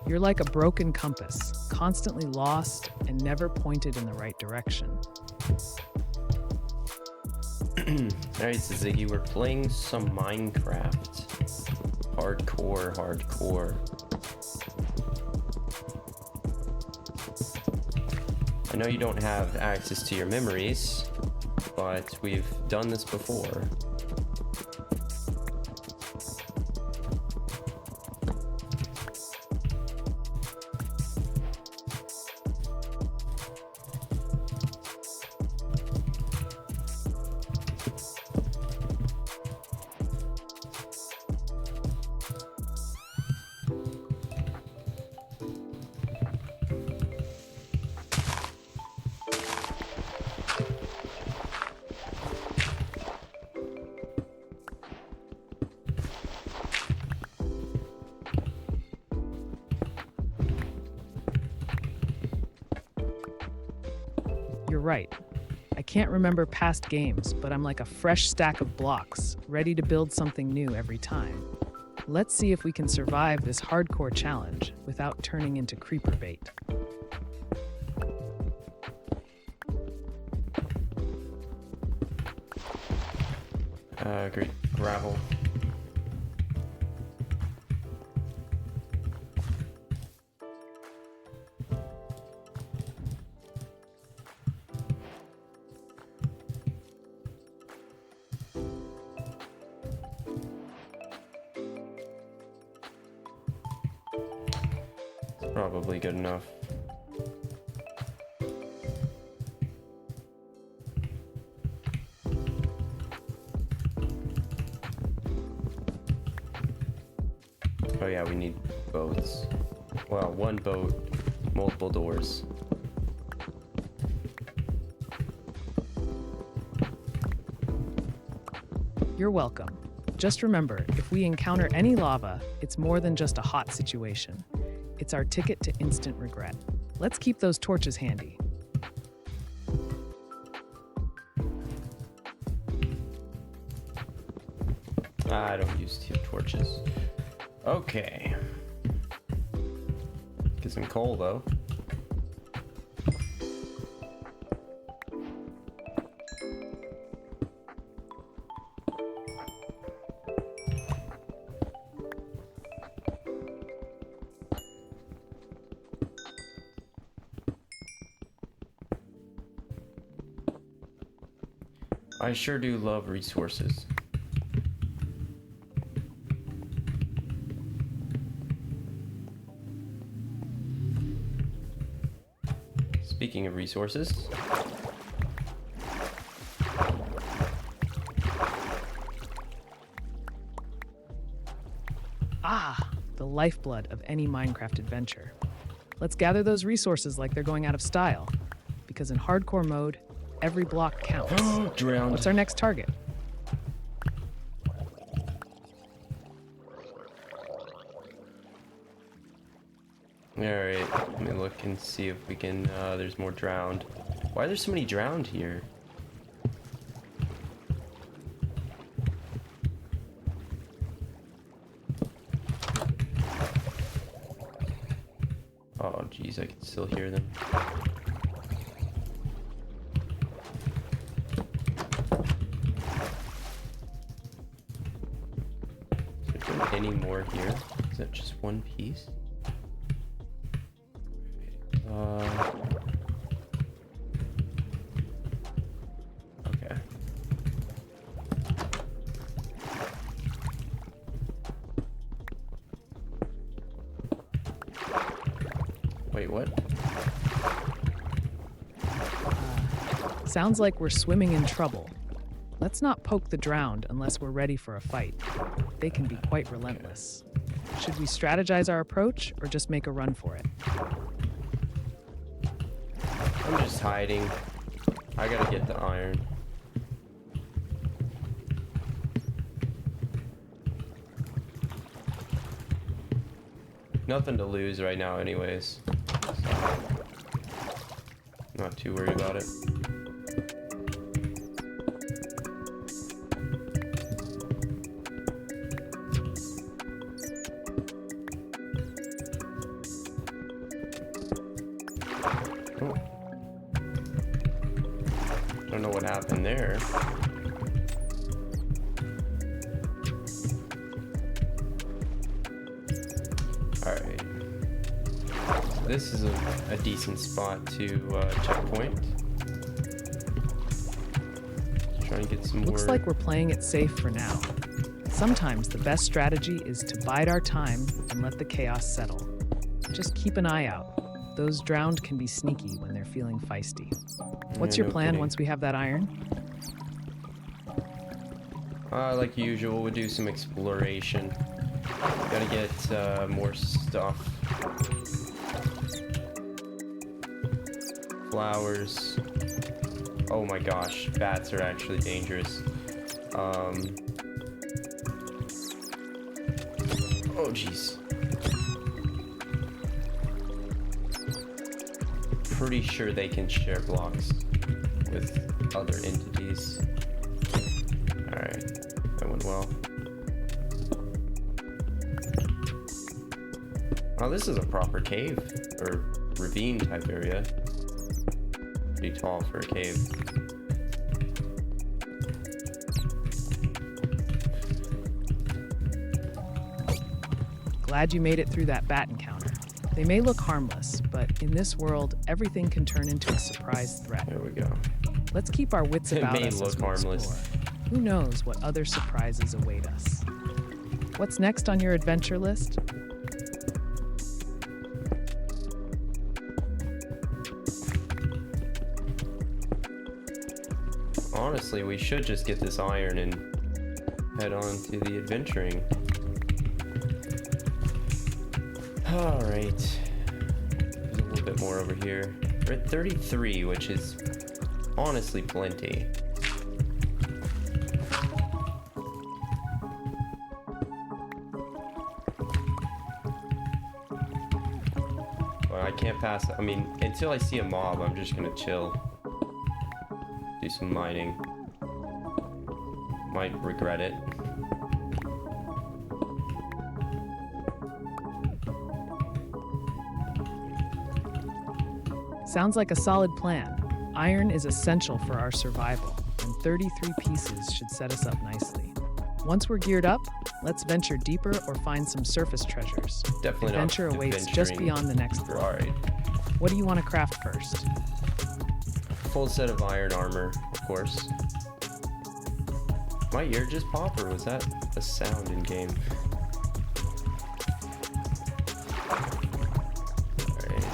You're like a broken compass, constantly lost and never pointed in the right direction. Alright, so Ziggy, we're playing some Minecraft. Hardcore. I know you don't have access to your memories, but we've done this before. You're right. I can't remember past games, but I'm like a fresh stack of blocks, ready to build something new every time. Let's see if we can survive this hardcore challenge without turning into creeper bait. Great. Gravel. Probably good enough. Oh yeah, we need boats. Well, one boat, multiple doors. You're welcome. Just remember, if we encounter any lava, it's more than just a hot situation. It's our ticket to instant regret. Let's keep those torches handy. I don't use two torches. Okay. Get some coal though. I sure do love resources. Speaking of resources, The lifeblood of any Minecraft adventure. Let's gather those resources like they're going out of style, because in hardcore mode, every block counts. drowned. What's our next target? Alright, let me look and see if we can, there's more drowned. Why are there so many drowned here? Oh geez, I can still hear them. Is there any more here? Is that just one piece? Okay. Wait, what? Sounds like we're swimming in trouble. Let's not poke the drowned unless we're ready for a fight. They can be quite relentless. Should we strategize our approach or just make a run for it? I'm just hiding. I gotta get the iron. Nothing to lose right now anyways. So, not too worried about it. what happened there. Alright. So this is a decent spot to checkpoint. Trying to get some more. Looks like we're playing it safe for now. Sometimes the best strategy is to bide our time and let the chaos settle. Just keep an eye out. Those drowned can be sneaky when they're feeling feisty. What's your plan once we have that iron? Like usual, we'll do some exploration. Gotta get more stuff. Flowers. Oh my gosh, bats are actually dangerous. Oh jeez. Pretty sure they can share blocks with other entities. Alright, that went well. Oh, this is a proper cave, or ravine type area. Pretty tall for a cave. Glad you made it through that bat encounter. They may look harmless, but in this world, everything can turn into a surprise threat. There we go. Let's keep our wits about us as we harmless. explore. Who knows what other surprises await us? What's next on your adventure list? Honestly, we should just get this iron and head on to the adventuring. Alright. There's a little bit more over here. We're at 33, which is honestly plenty. But I can't pass. I mean, until I see a mob, I'm just gonna chill. Do some mining. Might regret it. Sounds like a solid plan. Iron is essential for our survival, and 33 pieces should set us up nicely. Once we're geared up, let's venture deeper or find some surface treasures. Definitely not Adventure awaits just beyond the next block. Alright. What do you want to craft first? Full set of iron armor, of course. My ear just popped, or was that a sound in game? Alright.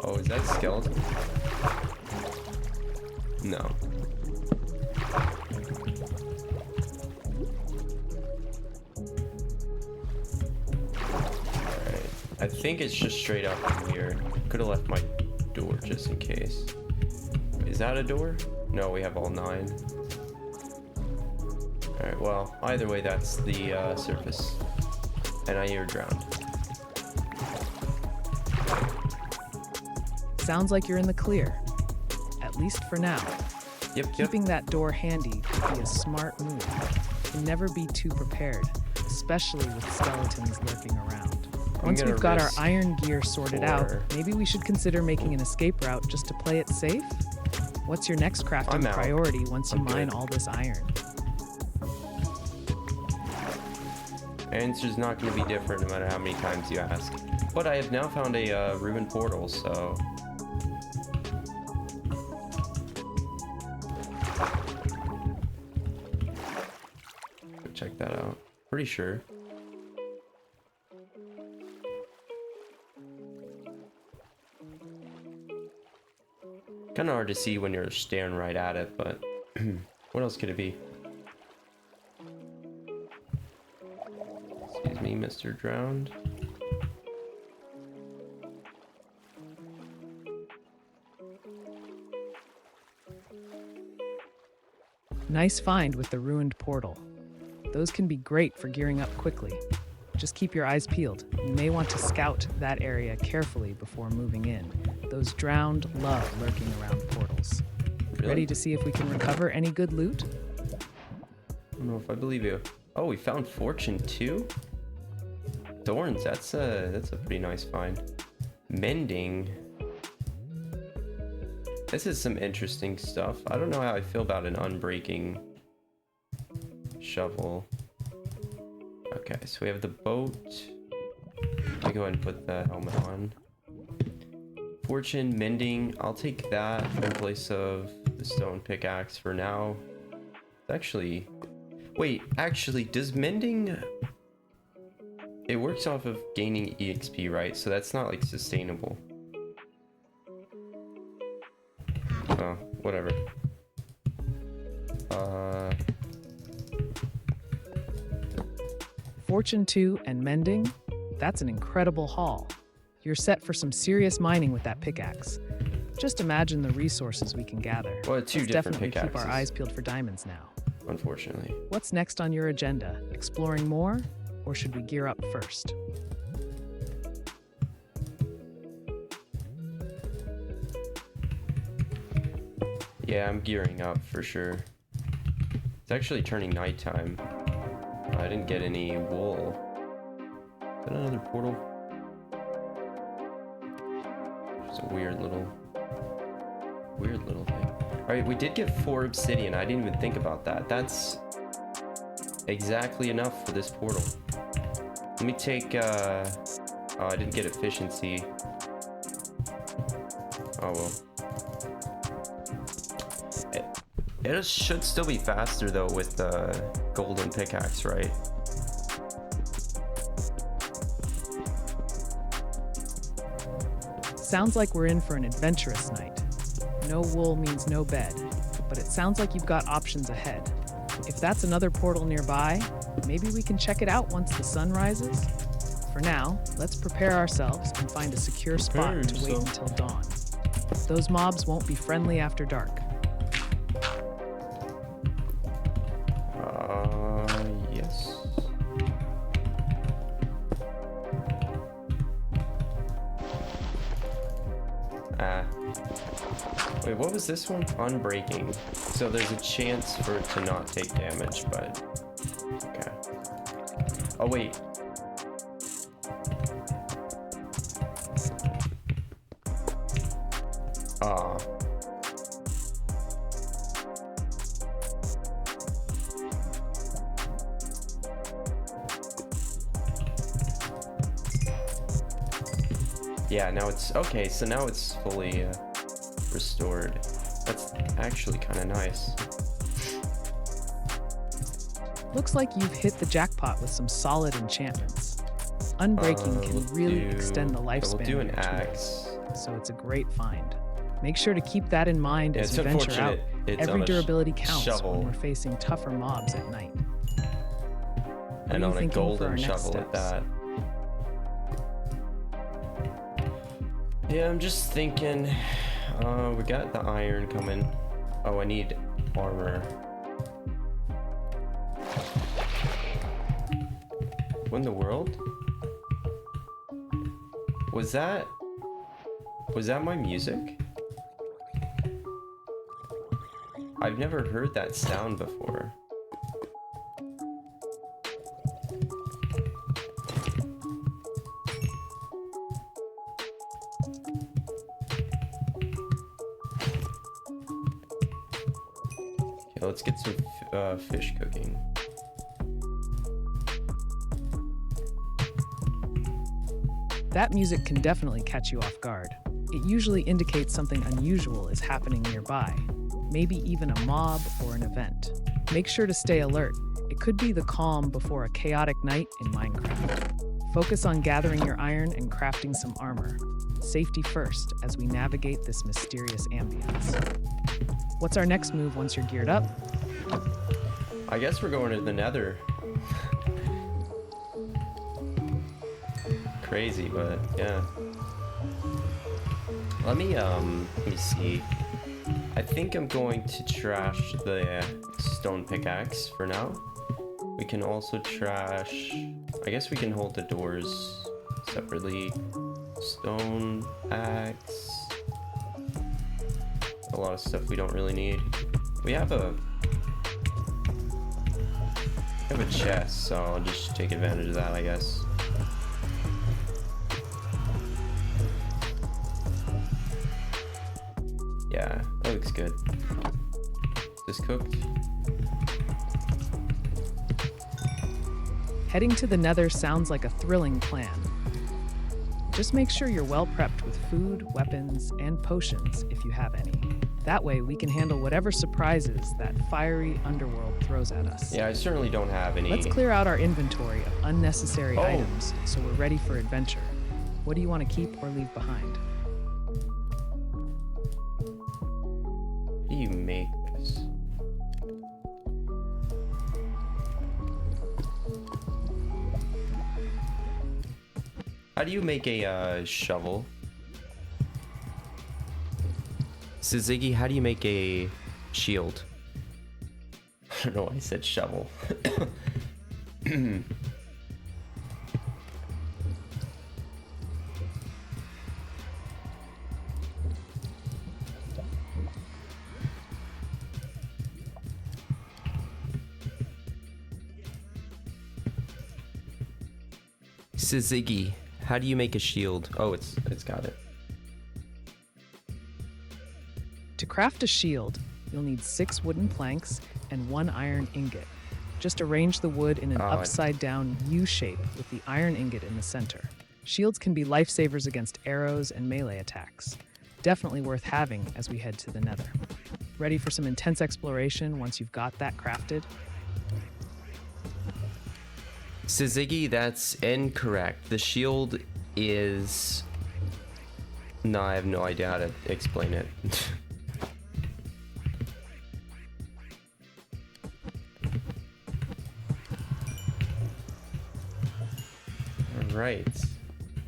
Oh, is that a skeleton? No. Alright. I think it's just straight up from here. Could have left my door just in case. Is that a door? No, we have all 9. Alright, well, either way, that's the surface. And I hear drowned. Sounds like you're in the clear. At least for now. Yep. Keeping that door handy would be a smart move. You can never be too prepared, especially with skeletons lurking around. Once we've got our iron gear sorted out, maybe we should consider making an escape route just to play it safe? What's your next crafting priority once you mine all this iron? Answer's not going to be different no matter how many times you ask. But I have now found a ruined portal, so... check that out. Pretty sure. Kind of hard to see when you're staring right at it, but what else could it be? Excuse me, Mr. Drowned. Nice find with the ruined portal. Those can be great for gearing up quickly. Just keep your eyes peeled. You may want to scout that area carefully before moving in. Those drowned love lurking around portals. Really? Ready to see if we can recover any good loot? I don't know if I believe you. Oh, we found fortune too? Thorns, that's a pretty nice find. Mending. This is some interesting stuff. I don't know how I feel about an unbreaking shovel. Okay, so we have the boat. Let me go ahead and put the helmet on. Fortune, mending. I'll take that in place of the stone pickaxe for now. Actually, wait, actually, does mending... It works off of gaining EXP, right? So that's not like sustainable. Oh, whatever. Fortune 2 and mending? That's an incredible haul. You're set for some serious mining with that pickaxe. Just imagine the resources we can gather. Well, Let's different definitely pickaxes. keep our eyes peeled for diamonds now. Unfortunately. What's next on your agenda? Exploring more? Or should we gear up first? Yeah, I'm gearing up for sure. It's actually turning nighttime. I didn't get any wool. Is that another portal? Just a weird little thing. Alright, we did get 4 obsidian. I didn't even think about that. That's exactly enough for this portal. Let me take, oh, I didn't get efficiency. Oh well. It should still be faster though with the golden pickaxe, right? Sounds like we're in for an adventurous night. No wool means no bed, but it sounds like you've got options ahead. If that's another portal nearby, maybe we can check it out once the sun rises. For now, let's prepare ourselves and find a secure spot to wait until dawn. Those mobs won't be friendly after dark. Yes. Wait, what was this one? Unbreaking. So there's a chance for it to not take damage, but... Okay. Oh, wait. Ah. Yeah, now it's... Okay, so now it's fully restored. That's actually kind of nice. Looks like you've hit the jackpot with some solid enchantments. Unbreaking can really extend the lifespan We'll do an of your axe. tools, so it's a great find. Make sure to keep that in mind as It's you venture out. unfortunate it's Every on a durability counts shovel. when we're facing tougher mobs at night. And are you on a thinking for our golden next shovel at steps? that. Yeah, I'm just thinking, we got the iron coming. Oh, I need armor. What in the world? Was that my music? I've never heard that sound before. Okay, let's get some fish cooking. That music can definitely catch you off guard. It usually indicates something unusual is happening nearby, maybe even a mob or an event. Make sure to stay alert. It could be the calm before a chaotic night in Minecraft. Focus on gathering your iron and crafting some armor. Safety first as we navigate this mysterious ambience. What's our next move once you're geared up? I guess we're going to the Nether. Crazy, but yeah. Let me see. I think I'm going to trash the stone pickaxe for now. We can also trash... I guess we can hold the doors separately. Stone axe. A lot of stuff we don't really need. We have a chest, so I'll just take advantage of that, I guess. Yeah, that looks good. Is this cooked? Heading to the Nether sounds like a thrilling plan. Just make sure you're well prepped with food, weapons, and potions if you have any. That way we can handle whatever surprises that fiery underworld throws at us. Yeah, I certainly don't have any. Let's clear out our inventory of unnecessary items so we're ready for adventure. What do you want to keep or leave behind? How do you make this? How do you make a shovel? So Ziggy, how do you make a shield? I don't know why I said shovel. So Ziggy, how do you make a shield? Oh, it's got it. To craft a shield, you'll need 6 wooden planks and 1 iron ingot. Just arrange the wood in an upside-down U shape with the iron ingot in the center. Shields can be lifesavers against arrows and melee attacks. Definitely worth having as we head to the Nether. Ready for some intense exploration once you've got that crafted? So Ziggy, that's incorrect. The shield is... No, I have no idea how to explain it. Alright,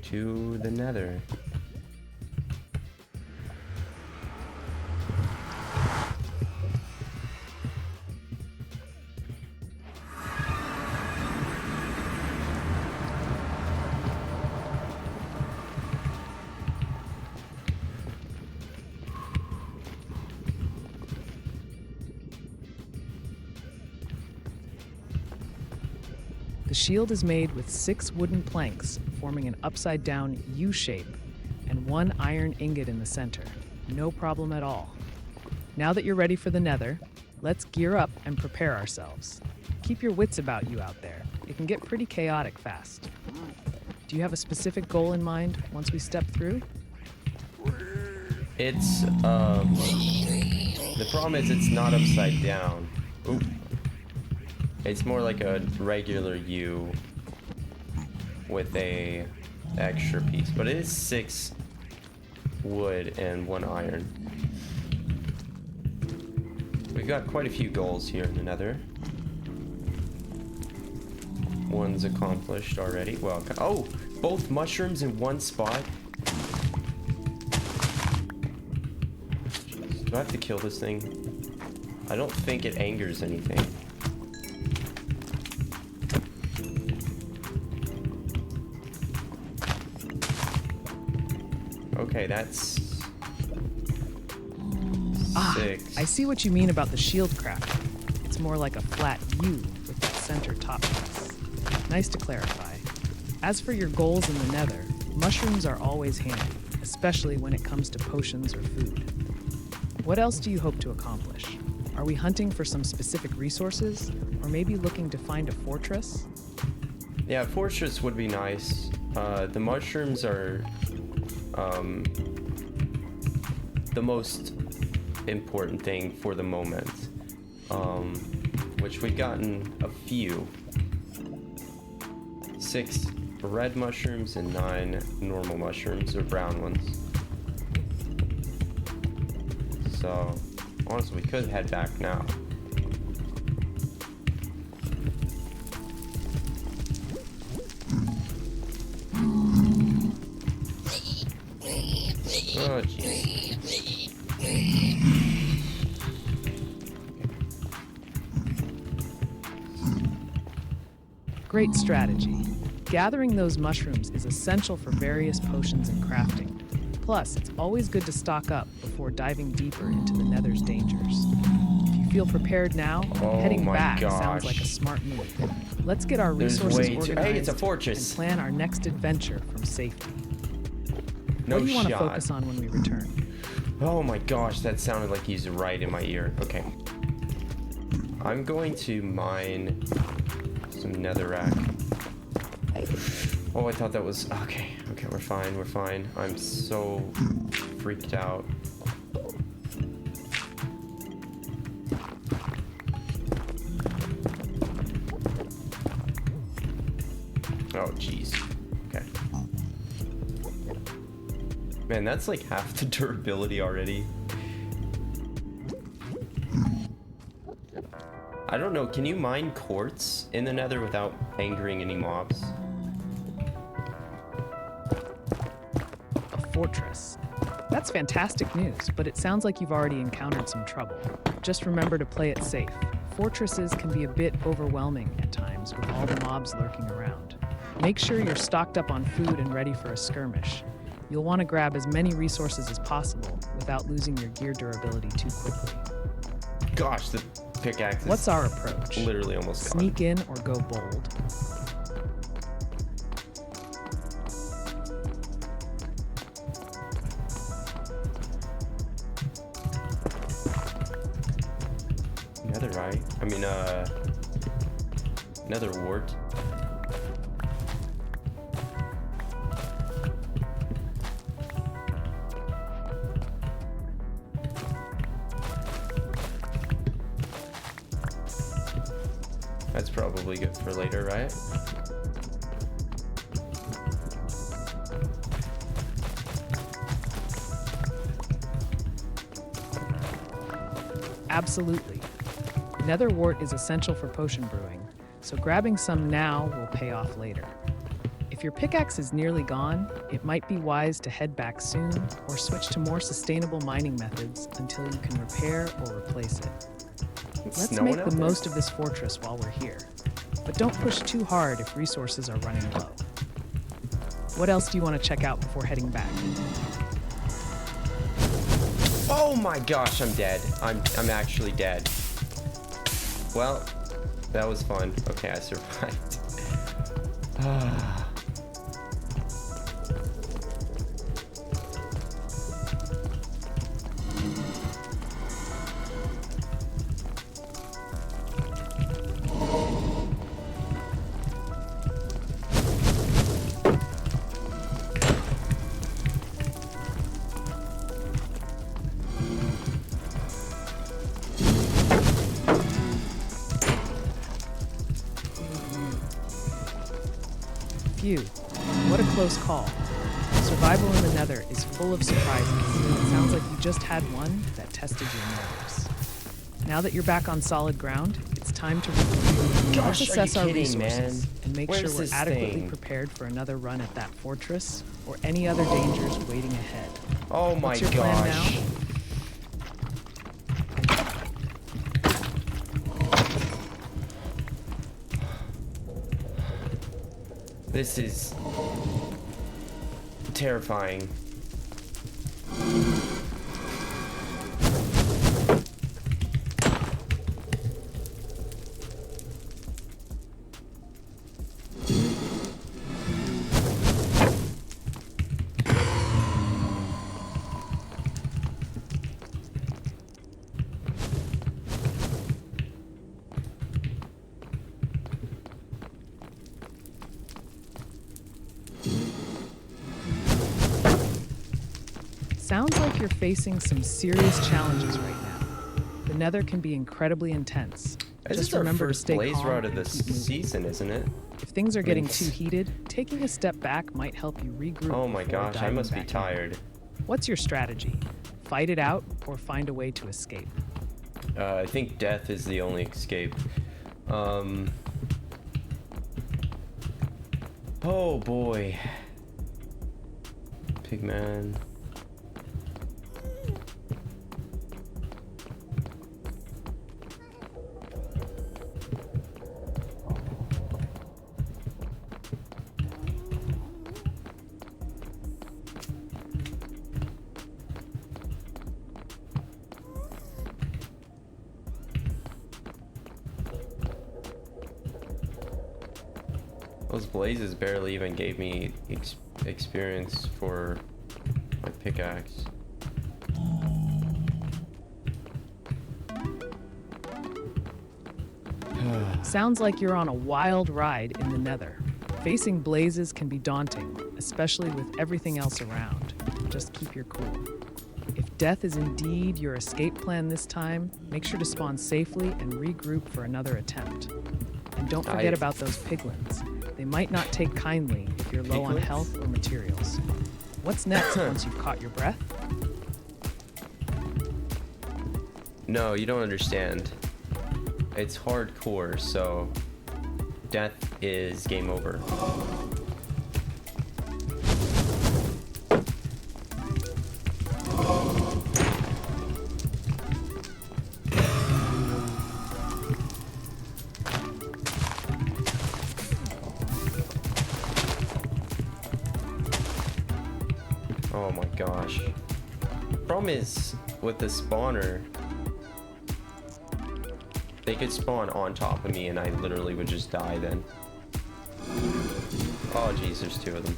to the Nether. The shield is made with 6 wooden planks forming an upside-down U shape and 1 iron ingot in the center. No problem at all. Now that you're ready for the Nether, let's gear up and prepare ourselves. Keep your wits about you out there. It can get pretty chaotic fast. Do you have a specific goal in mind once we step through? It's, the problem is it's not upside down. Oop. It's more like a regular U with a extra piece, but it is 6 wood and 1 iron. We've got quite a few goals here in the Nether. One's accomplished already. Well, oh, both mushrooms in one spot. Do I have to kill this thing? I don't think it angers anything. Okay, that's 6. I see what you mean about the shield craft. It's more like a flat U with that center top piece. Nice to clarify. As for your goals in the Nether, mushrooms are always handy, especially when it comes to potions or food. What else do you hope to accomplish? Are we hunting for some specific resources, or maybe looking to find a fortress? Yeah, fortress would be nice. The mushrooms are the most important thing for the moment, which we've gotten a few. 6 red mushrooms and 9 normal mushrooms, or brown ones. So honestly, we could head back now. Oh, jeez. Great strategy. Gathering those mushrooms is essential for various potions and crafting. Plus, it's always good to stock up before diving deeper into the Nether's dangers. If you feel prepared now, heading back sounds like a smart move. Let's get our resources organized Hey, it's a fortress. and plan our next adventure from safety. No What do you want to shot. focus on when we return? Oh my gosh, that sounded like he's right in my ear. Okay. I'm going to mine some netherrack. Oh, I thought that was... Okay, okay, we're fine, we're fine. I'm so freaked out. Oh, jeez. Okay. Man, that's like half the durability already. I don't know, can you mine quartz in the nether without angering any mobs? A fortress. That's fantastic news, but it sounds like you've already encountered some trouble. Just remember to play it safe. Fortresses can be a bit overwhelming at times with all the mobs lurking around. Make sure you're stocked up on food and ready for a skirmish. You'll want to grab as many resources as possible without losing your gear durability too quickly. Gosh, the pickaxe is What's our approach? literally almost gone. Sneak in or go bold? Netherite. I mean, nether wart. That's probably good for later, right? Absolutely. Nether wart is essential for potion brewing, so grabbing some now will pay off later. If your pickaxe is nearly gone, it might be wise to head back soon or switch to more sustainable mining methods until you can repair or replace it. It's Let's snowing make out the there? most of this fortress while we're here, but don't push too hard if resources are running low. What else do you want to check out before heading back? Oh my gosh, I'm dead. I'm actually dead. Well, that was fun. Okay, I survived. Phew, what a close call. Survival in the Nether is full of surprises. It sounds like you just had one that tested your nerves. Now that you're back on solid ground, it's time to regroup. Gosh, Let's are you assess our kidding, resources man? and make Where's sure we're this adequately thing? prepared for another run at that fortress or any other dangers waiting ahead. Oh my What's your plan now? gosh. This is terrifying. Sounds like you're facing some serious challenges right now. The Nether can be incredibly intense. This Just is our remember to first stay blaze calm rod of and the keep moving. season, isn't it? If things are getting Thanks. too heated, taking a step back might help you regroup. Oh my before gosh, I diving must be back in. tired. What's your strategy? Fight it out or find a way to escape? I think death is the only escape. Oh boy. Pigman. Those blazes barely even gave me experience for my pickaxe. Sounds like you're on a wild ride in the Nether. Facing blazes can be daunting, especially with everything else around. Just keep your cool. If death is indeed your escape plan this time, make sure to spawn safely and regroup for another attempt. And don't forget about those piglins. They might not take kindly if you're low on health or materials. What's next once you've caught your breath? No, you don't understand. It's hardcore, so death is game over. Oh my gosh. Problem is, with the spawner, they could spawn on top of me and I literally would just die then. Oh geez, there's two of them.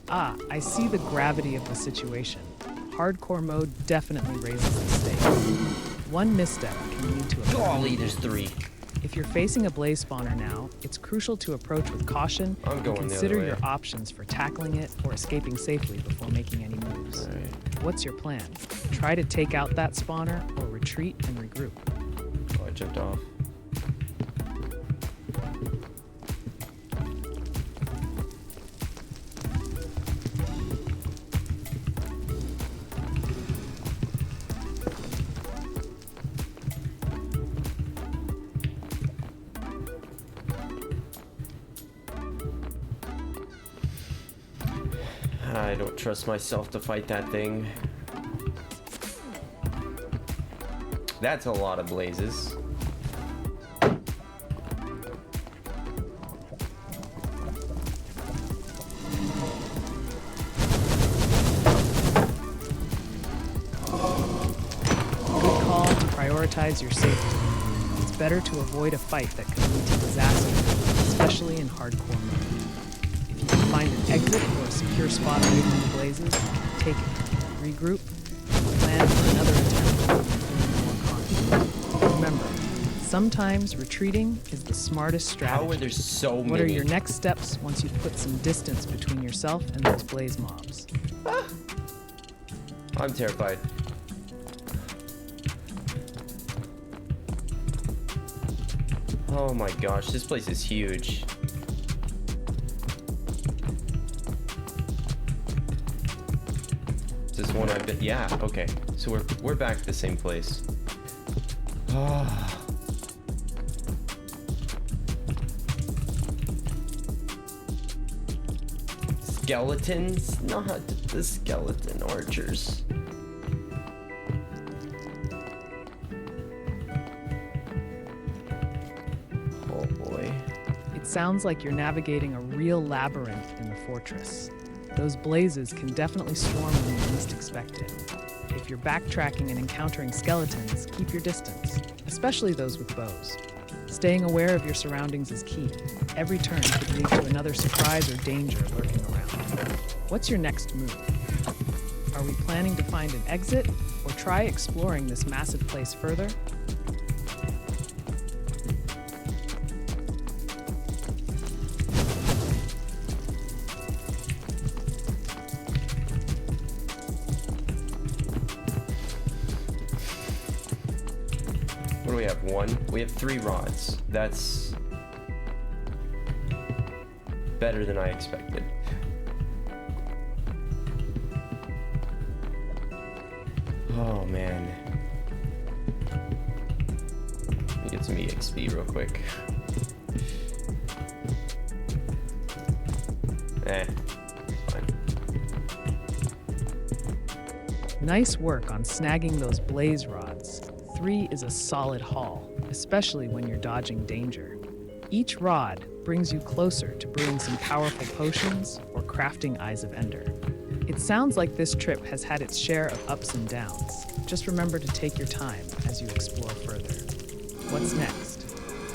Ah, I see the gravity of the situation. Hardcore mode definitely raises the stakes. One misstep can lead to a Golly, there's three. If you're facing a blaze spawner now, it's crucial to approach with caution I'm going and the consider other way. your options for tackling it or escaping safely before making any moves. All right. What's your plan? Try to take out that spawner or retreat and regroup. Oh, I jumped off. I don't trust myself to fight that thing. That's a lot of blazes. Good call to prioritize your safety. It's better to avoid a fight that could lead to disaster, especially in hardcore mode. If you can find an exit or a secure spot away from the blazes, take it. Regroup, plan for another attempt when you're feeling more confident. Remember, sometimes retreating is the smartest strategy. How are there so many? What are your next steps once you've put some distance between yourself and those blaze mobs? I'm terrified. Oh my gosh, this place is huge. Is this one I've been? Yeah, okay. So we're back to the same place. Skeletons? Not the skeleton archers. Oh boy. It sounds like you're navigating a real labyrinth in the fortress. Those blazes can definitely swarm when you least expect it. If you're backtracking and encountering skeletons, keep your distance, especially those with bows. Staying aware of your surroundings is key. Every turn could lead to another surprise or danger lurking around. What's your next move? Are we planning to find an exit or try exploring this massive place further? What do we have? One? We have 3 rods. That's better than I expected. Oh man. Let me get some EXP real quick. Fine. Nice work on snagging those blaze rods. 3 is a solid haul, especially when you're dodging danger. Each rod brings you closer to brewing some powerful potions or crafting Eyes of Ender. It sounds like this trip has had its share of ups and downs. Just remember to take your time as you explore further. What's next?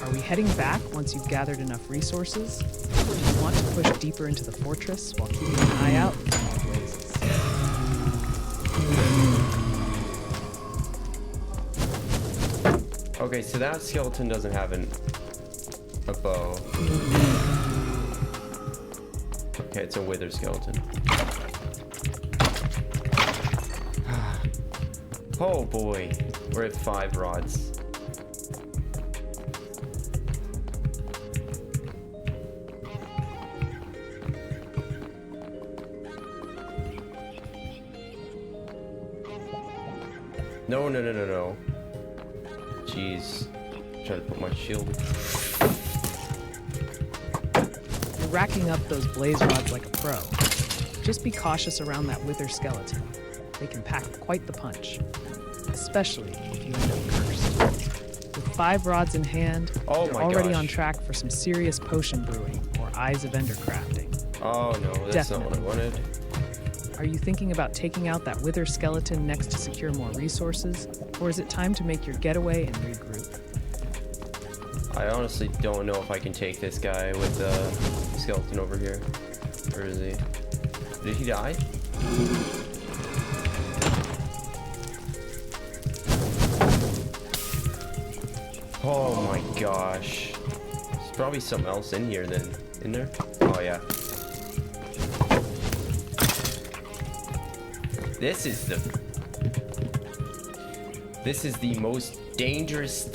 Are we heading back once you've gathered enough resources? Or do you want to push deeper into the fortress while keeping an eye out for more blazes? Okay, so that skeleton doesn't have a bow. Okay, it's a wither skeleton. Oh boy, we're at 5 rods. No, no, no, no, no. Jeez. Try to put my shield. You're racking up those blaze rods like a pro. Just be cautious around that wither skeleton. They can pack quite the punch, especially if you end up cursed. With 5 rods in hand, Oh you're my already gosh. on track for some serious potion brewing or Eyes of Ender crafting. Oh no, that's not what I wanted. Are you thinking about taking out that wither skeleton next to secure more resources, or is it time to make your getaway and regroup? I honestly don't know if I can take this guy with the skeleton over here. Where is he? Did he die? Oh my gosh. There's probably something else in here then. In there? Oh yeah. This is the most dangerous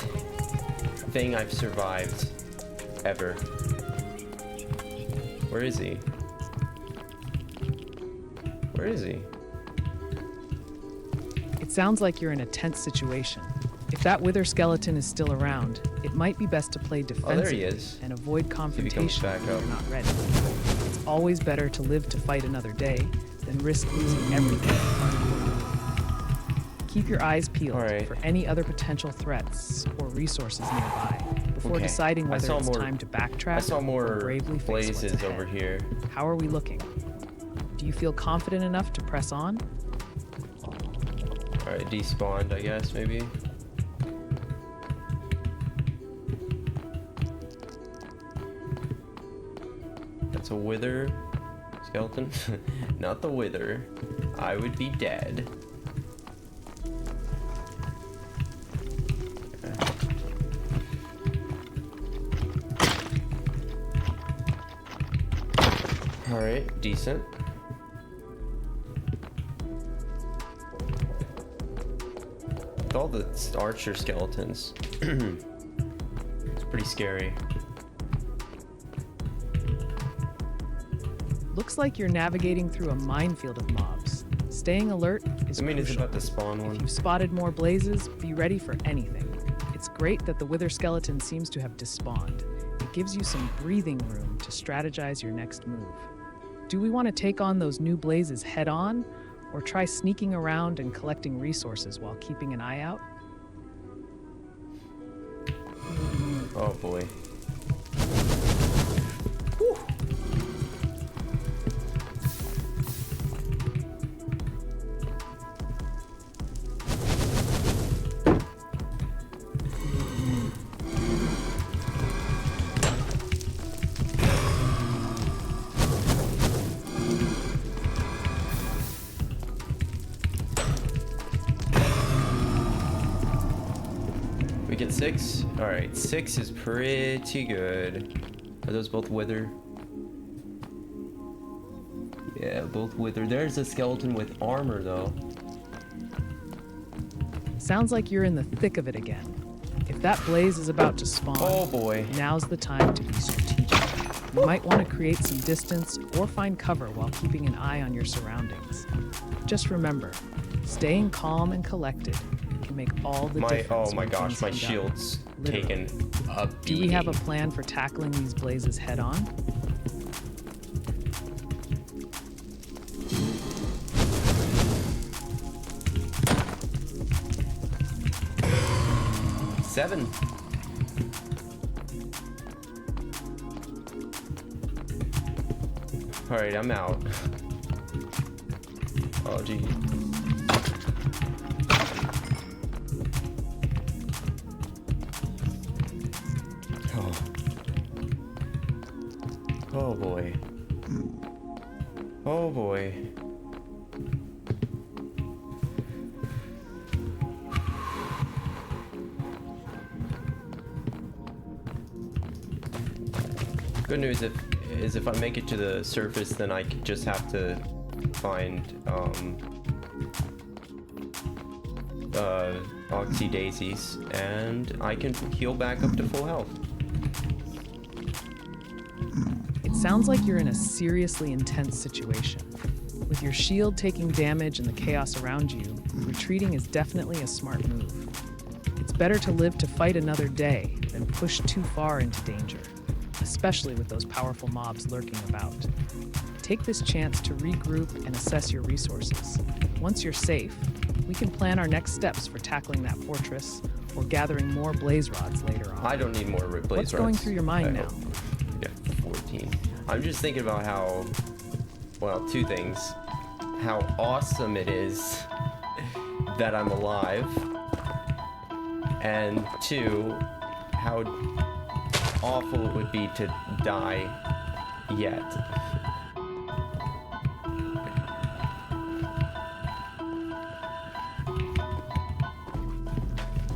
thing I've survived ever. Where is he? Where is he? It sounds like you're in a tense situation. If that wither skeleton is still around, it might be best to play Oh, there defensively he is. and avoid If he comes confrontation back when up. you're not ready. It's always better to live to fight another day than risk losing everything. Keep your eyes peeled Alright. for any other potential threats or resources nearby before Okay. deciding I whether saw it's more- time to backtrack I saw or more bravely face what's blazes ahead. over here. How are we looking? Do you feel confident enough to press on? Alright, despawned, I guess, maybe. That's a wither skeleton. Not the wither. I would be dead. Alright, decent. With all the archer skeletons. It's pretty scary. Looks like you're navigating through a minefield of mobs. Staying alert is I mean, it's crucial. about to spawn If one. you've spotted more blazes, be ready for anything. It's great that the wither skeleton seems to have despawned. It gives you some breathing room to strategize your next move. Do we want to take on those new blazes head on, or try sneaking around and collecting resources while keeping an eye out? Oh boy. We get 6? Alright, 6 is pretty good. Are those both wither? Yeah, both wither. There's a skeleton with armor though. Sounds like you're in the thick of it again. If that blaze is about to spawn, Oh boy. now's the time to be strategic. You might want to create some distance or find cover while keeping an eye on your surroundings. Just remember, staying calm and collected can make all the difference. Oh my when gosh, things my heat up. shield's Literally. taken a Do beating. we have a plan for tackling these blazes head on? Seven. Alright, I'm out. Oh gee. Oh. Oh boy. Oh boy. Good news is if I make it to the surface, then I just have to find Oxy Daisies, and I can heal back up to full health. It sounds like you're in a seriously intense situation. With your shield taking damage and the chaos around you, retreating is definitely a smart move. It's better to live to fight another day than push too far into danger, especially with those powerful mobs lurking about. Take this chance to regroup and assess your resources. Once you're safe, we can plan our next steps for tackling that fortress or gathering more blaze rods later on. I don't need more blaze rods. What's going through your mind now? Yeah, 14. I'm just thinking about how, well, two things. How awesome it is that I'm alive, and two, how awful it would be to die yet.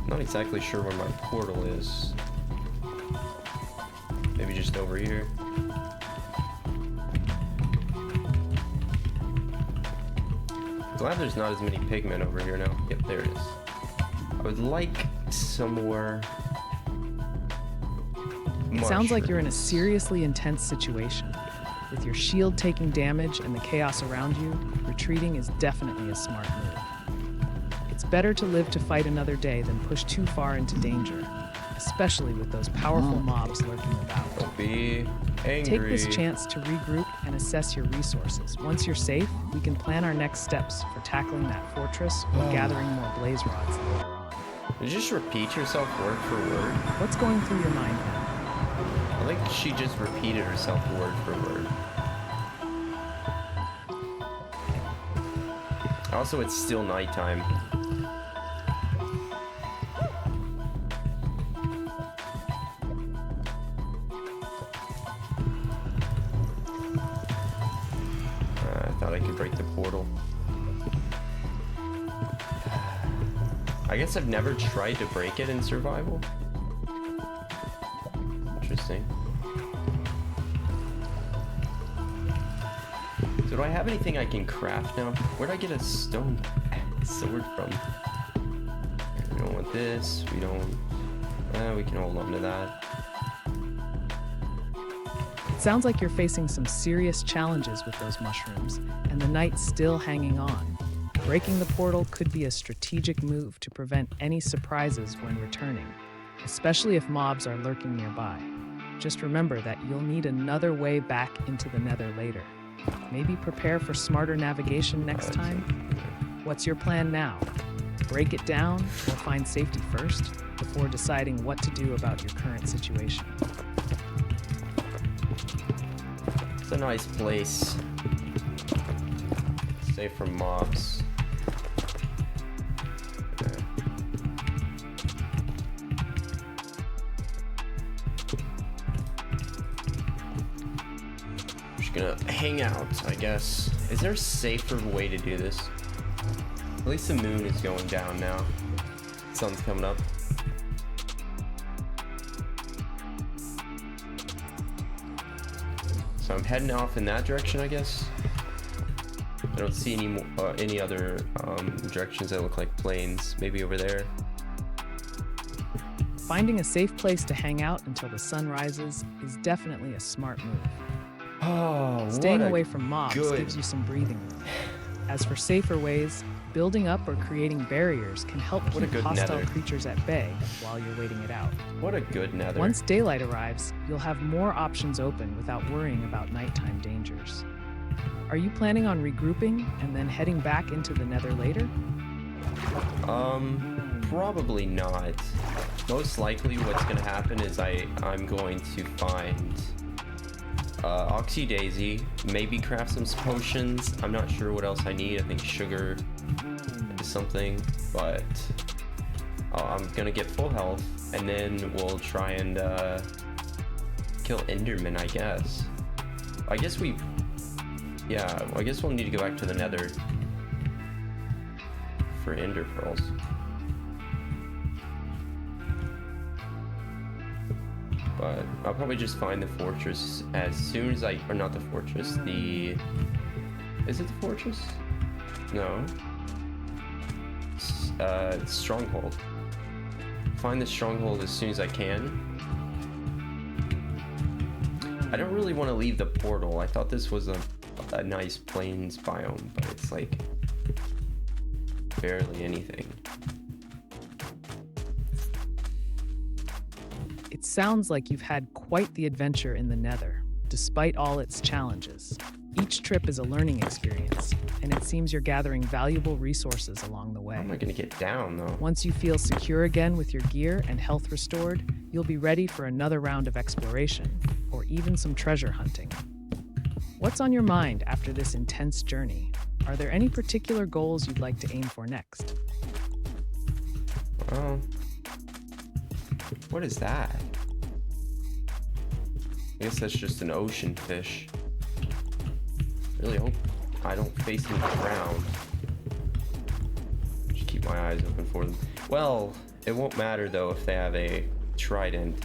Not exactly sure where my portal is. Maybe just over here. Glad there's not as many pigmen over here now. Yep, there it is. I would like some more. It sounds like you're in a seriously intense situation. With your shield taking damage and the chaos around you, retreating is definitely a smart move. It's better to live to fight another day than push too far into danger, especially with those powerful mobs lurking about. Don't be angry. Take this chance to regroup and assess your resources. Once you're safe, we can plan our next steps for tackling that fortress or gathering more blaze rods later on. You just repeat yourself word for word. What's going through your mind now? I think she just repeated herself word for word. Also, it's still nighttime. I thought I could break the portal. I guess I've never tried to break it in survival. Interesting. So do I have anything I can craft now? Where'd I get a stone sword from? We don't want this. We don't... we can hold on to that. It sounds like you're facing some serious challenges with those mushrooms, and the night's still hanging on. Breaking the portal could be a strategic move to prevent any surprises when returning, especially if mobs are lurking nearby. Just remember that you'll need another way back into the Nether later. Maybe prepare for smarter navigation next time? What's your plan now? Break it down or find safety first before deciding what to do about your current situation. It's a nice place. Safe from mobs. Okay. Just gonna hang out, I guess. Is there a safer way to do this? At least the moon is going down now. Sun's coming up. So I'm heading off in that direction, I guess. I don't see any other directions that look like plains. Maybe over there. Finding a safe place to hang out until the sun rises is definitely a smart move. Oh, Staying away from mobs gives you some breathing room. As for safer ways, building up or creating barriers can help keep hostile creatures at bay while you're waiting it out. What a good nether. Once daylight arrives, you'll have more options open without worrying about nighttime dangers. Are you planning on regrouping and then heading back into the Nether later? Probably not. Most likely what's gonna happen is I'm going to find Oxy Daisy, maybe craft some potions. I'm not sure what else I need. I think sugar is something, but I'm gonna get full health, and then we'll try and kill Enderman, I guess. I guess we'll need to go back to the Nether for Ender Pearls. But I'll probably just find the fortress as soon as I, or not the fortress, the, is it the fortress? No. Stronghold. Find the stronghold as soon as I can. I don't really want to leave the portal. I thought this was a nice plains biome, but it's like barely anything. It sounds like you've had quite the adventure in the Nether, despite all its challenges. Each trip is a learning experience, and it seems you're gathering valuable resources along the way. How am I gonna get down though? Once you feel secure again with your gear and health restored, you'll be ready for another round of exploration, or even some treasure hunting. What's on your mind after this intense journey? Are there any particular goals you'd like to aim for next? Well, what is that? I guess that's just an ocean fish. Really hope I don't face into the ground. Just keep my eyes open for them. Well, it won't matter though if they have a trident.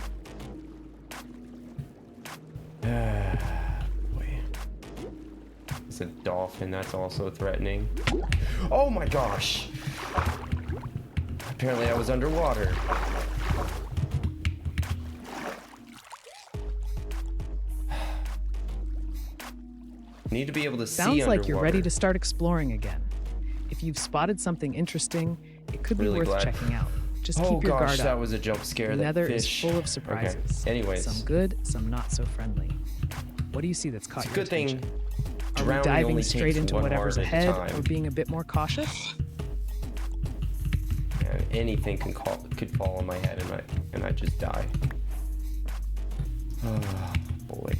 Boy. It's a dolphin that's also threatening. Oh my gosh! Apparently I was underwater. Need to be able to see Sounds like underwater. you're ready to start exploring again. If you've spotted something interesting, it could be Really worth glad. checking out. Just Oh keep your gosh, guard that up. was a jump scare. The That Nether is fish. full of surprises. Okay. Anyways, Some good, some not so friendly. What do you see that's caught it's a your good thing. attention? Are we Drowning diving only straight takes into one whatever's heart at a ahead, or time. being a bit more cautious? Yeah, anything could fall on my head and I just die. Oh boy.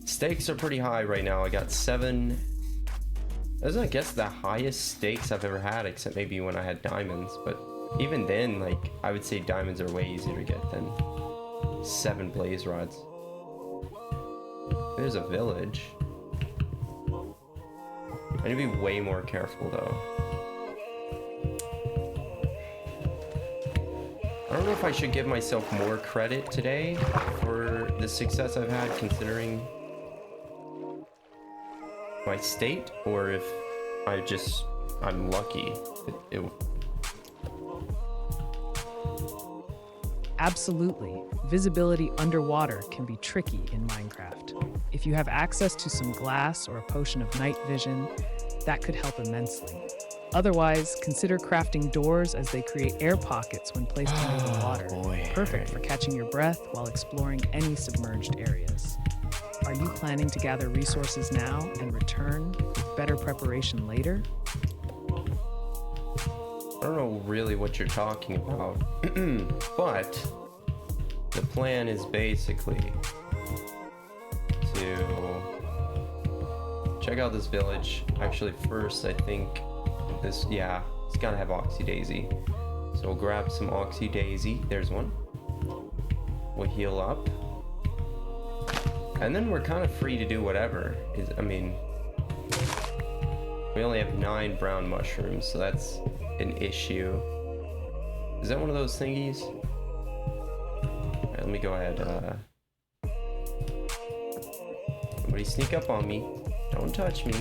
Stakes are pretty high right now. I got 7. That's, I guess, the highest stakes I've ever had, except maybe when I had diamonds. But even then, like, I would say diamonds are way easier to get than 7 blaze rods. There's a village. I need to be way more careful, though. I don't know if I should give myself more credit today for the success I've had, considering my state, or if I'm lucky. Absolutely. Visibility underwater can be tricky in Minecraft. If you have access to some glass or a potion of night vision, that could help immensely. Otherwise, consider crafting doors, as they create air pockets when placed under the water. Boy. Perfect for catching your breath while exploring any submerged areas. Are you planning to gather resources now and return with better preparation later? I don't know really what you're talking about, but the plan is basically to check out this village. Actually, first I think it's gotta have Oxy Daisy. So we'll grab some Oxy Daisy. There's one. We'll heal up. And then we're kind of free to do whatever. We only have 9 brown mushrooms, so that's an issue. Is that one of those thingies? Alright, let me go ahead. Somebody sneak up on me. Don't touch me.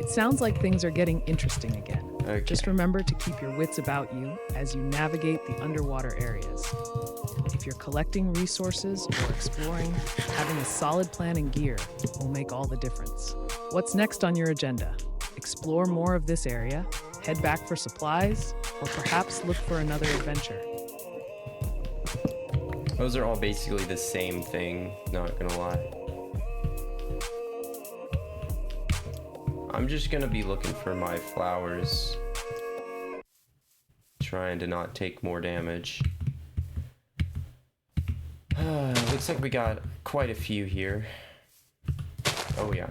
It sounds like things are getting interesting again. Okay. Just remember to keep your wits about you as you navigate the underwater areas. If you're collecting resources or exploring, having a solid plan and gear will make all the difference. What's next on your agenda? Explore more of this area, head back for supplies, or perhaps look for another adventure. Those are all basically the same thing, not gonna lie. I'm just gonna be looking for my flowers. Trying to not take more damage. Looks like we got quite a few here. Oh yeah.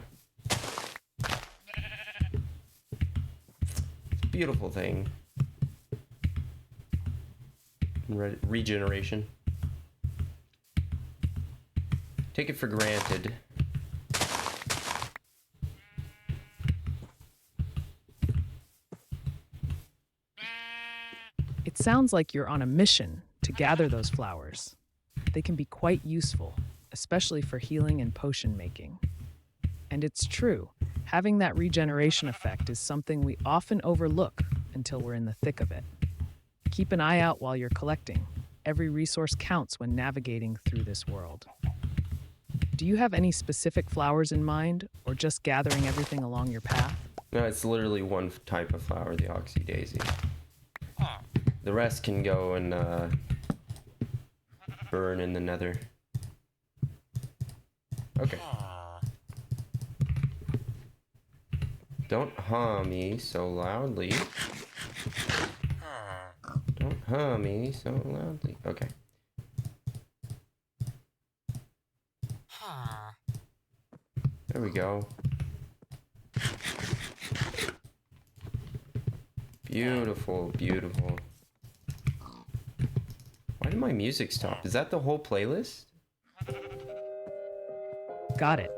Beautiful thing. Regeneration. Take it for granted. It sounds like you're on a mission to gather those flowers. They can be quite useful, especially for healing and potion making. And it's true, having that regeneration effect is something we often overlook until we're in the thick of it. Keep an eye out while you're collecting. Every resource counts when navigating through this world. Do you have any specific flowers in mind, or just gathering everything along your path? No, it's literally one type of flower, the oxy daisy. The rest can go and burn in the nether. Okay. Don't me so loudly. Don't me so loudly. Okay. There we go. Beautiful, beautiful. Why did my music stop? Is that the whole playlist? Got it.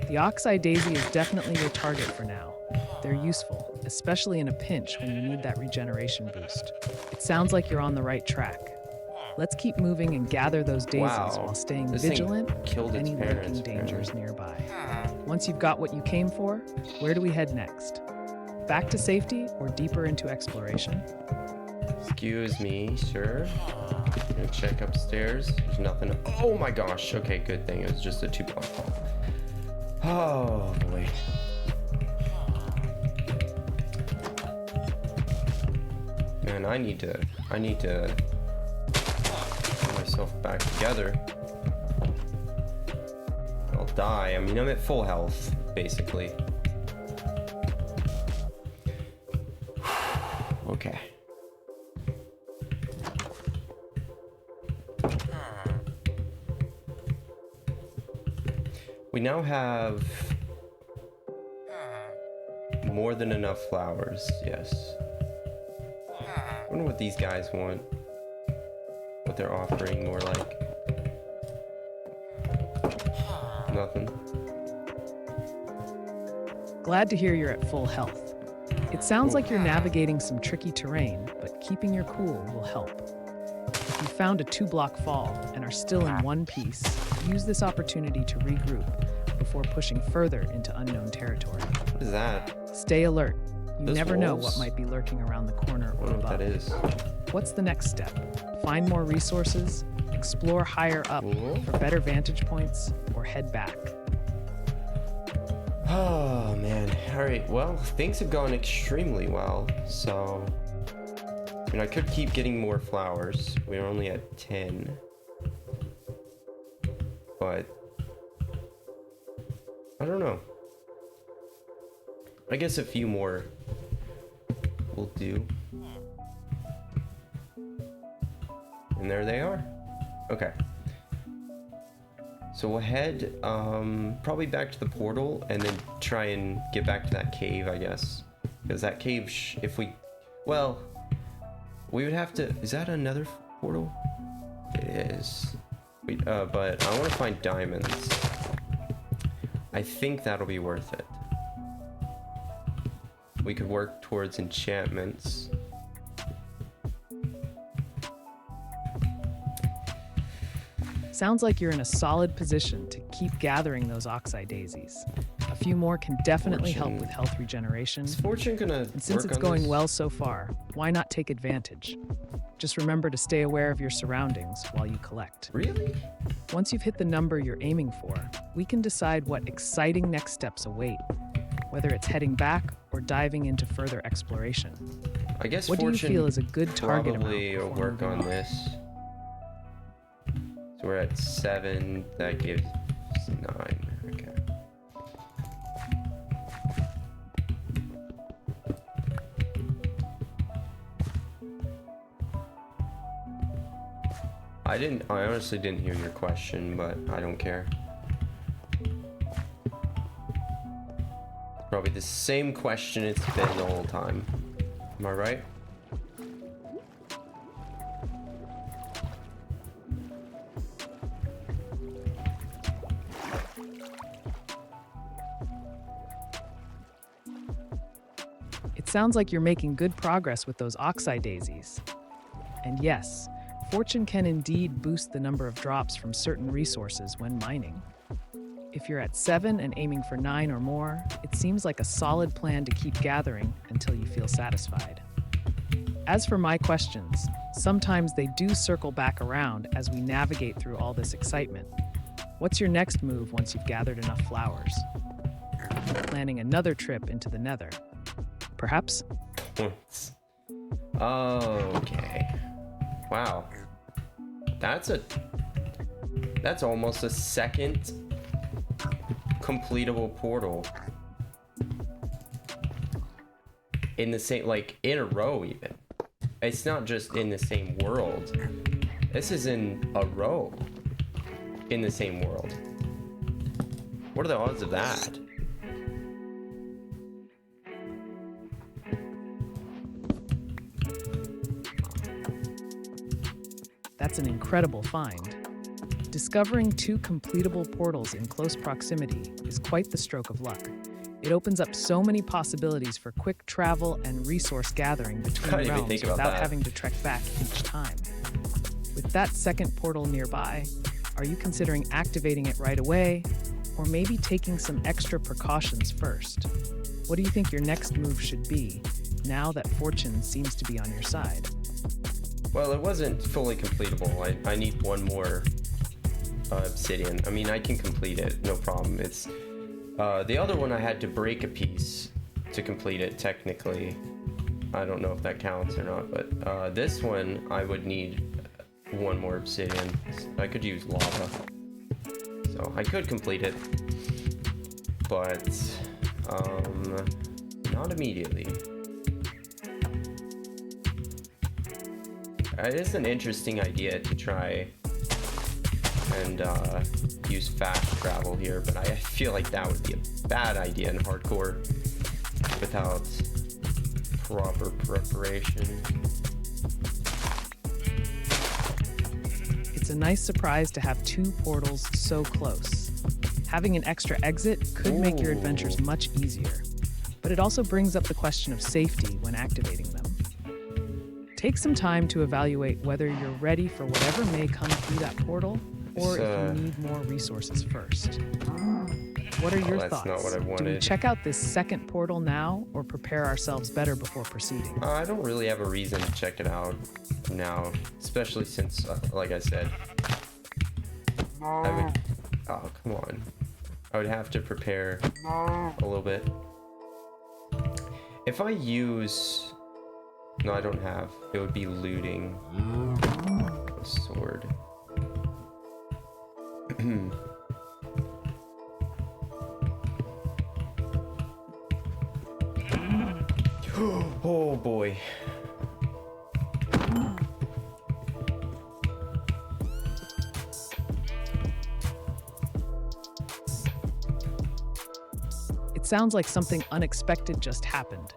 The oxeye daisy is definitely your target for now. They're useful, especially in a pinch when you need that regeneration boost. It sounds like you're on the right track. Let's keep moving and gather those daisies while staying vigilant of any lurking dangers nearby. Once you've got what you came for, where do we head next? Back to safety or deeper into exploration? Excuse me, sir. I'm gonna check upstairs. There's nothing. Oh my gosh. Okay, good thing. It was just a 2-block fall. Oh boy. Man, I need to get myself back together. I'll die. I mean, I'm at full health, basically. Okay. We now have more than enough flowers, yes. I wonder what these guys want. What they're offering more like. Nothing. Glad to hear you're at full health. It sounds like you're navigating some tricky terrain, but keeping your cool will help. If you found a 2-block fall and are still in one piece, use this opportunity to regroup before pushing further into unknown territory. What is that? Stay alert. You Those never know wolves? what might be lurking around the corner or I don't know above. what that is. What's the next step? Find more resources, explore higher up Cool. for better vantage points, or head back. Oh man. Alright, well, things have gone extremely well, so I mean, I could keep getting more flowers. We're only at 10. But I don't know. I guess a few more will do. And there they are. Okay. So we'll head probably back to the portal and then try and get back to that cave, I guess. Because that cave, if we... Well, we would have to... Is that another portal? It is. But I want to find diamonds. I think that'll be worth it. We could work towards enchantments. Sounds like you're in a solid position to keep gathering those oxeye daisies. A few more can definitely help with health regeneration. Is Fortune gonna And since work it's on going this? well so far, why not take advantage? Just remember to stay aware of your surroundings while you collect. Really? Once you've hit the number you're aiming for, we can decide what exciting next steps await, whether it's heading back or diving into further exploration. I guess What do you Fortune feel is a good target amount probably will before work moving on this. So we're at 7. That gives 9. Okay. I honestly didn't hear your question, but I don't care. Probably the same question it's been the whole time. Am I right? It sounds like you're making good progress with those oxeye daisies. And yes, fortune can indeed boost the number of drops from certain resources when mining. If you're at 7 and aiming for 9 or more, it seems like a solid plan to keep gathering until you feel satisfied. As for my questions, sometimes they do circle back around as we navigate through all this excitement. What's your next move once you've gathered enough flowers? Planning another trip into the Nether. Perhaps? Okay. Wow. That's almost a second completable portal. In the same, like, in a row even. It's not just in the same world. This is in a row. In the same world. What are the odds of that? That's an incredible find. Discovering 2 completable portals in close proximity is quite the stroke of luck. It opens up so many possibilities for quick travel and resource gathering between realms without having to trek back each time. With that second portal nearby, are you considering activating it right away, or maybe taking some extra precautions first? What do you think your next move should be, now that fortune seems to be on your side? Well, it wasn't fully completable. I need one more obsidian. I mean, I can complete it, no problem. It's the other one I had to break a piece to complete it technically. I don't know if that counts or not, but this one I would need one more obsidian. I could use lava. So I could complete it, but not immediately. It is an interesting idea to try and use fast travel here, but I feel like that would be a bad idea in hardcore without proper preparation. It's a nice surprise to have 2 portals so close. Having an extra exit could make your adventures much easier, but it also brings up the question of safety when activating them. Take some time to evaluate whether you're ready for whatever may come through that portal, or if you need more resources first. What are your thoughts? Not what I wanted. Do we check out this second portal now, or prepare ourselves better before proceeding? I don't really have a reason to check it out now, especially since, like I said, I would... Oh, come on. I would have to prepare a little bit. If I use... No, I don't have. It would be looting a sword. Oh boy. It sounds like something unexpected just happened.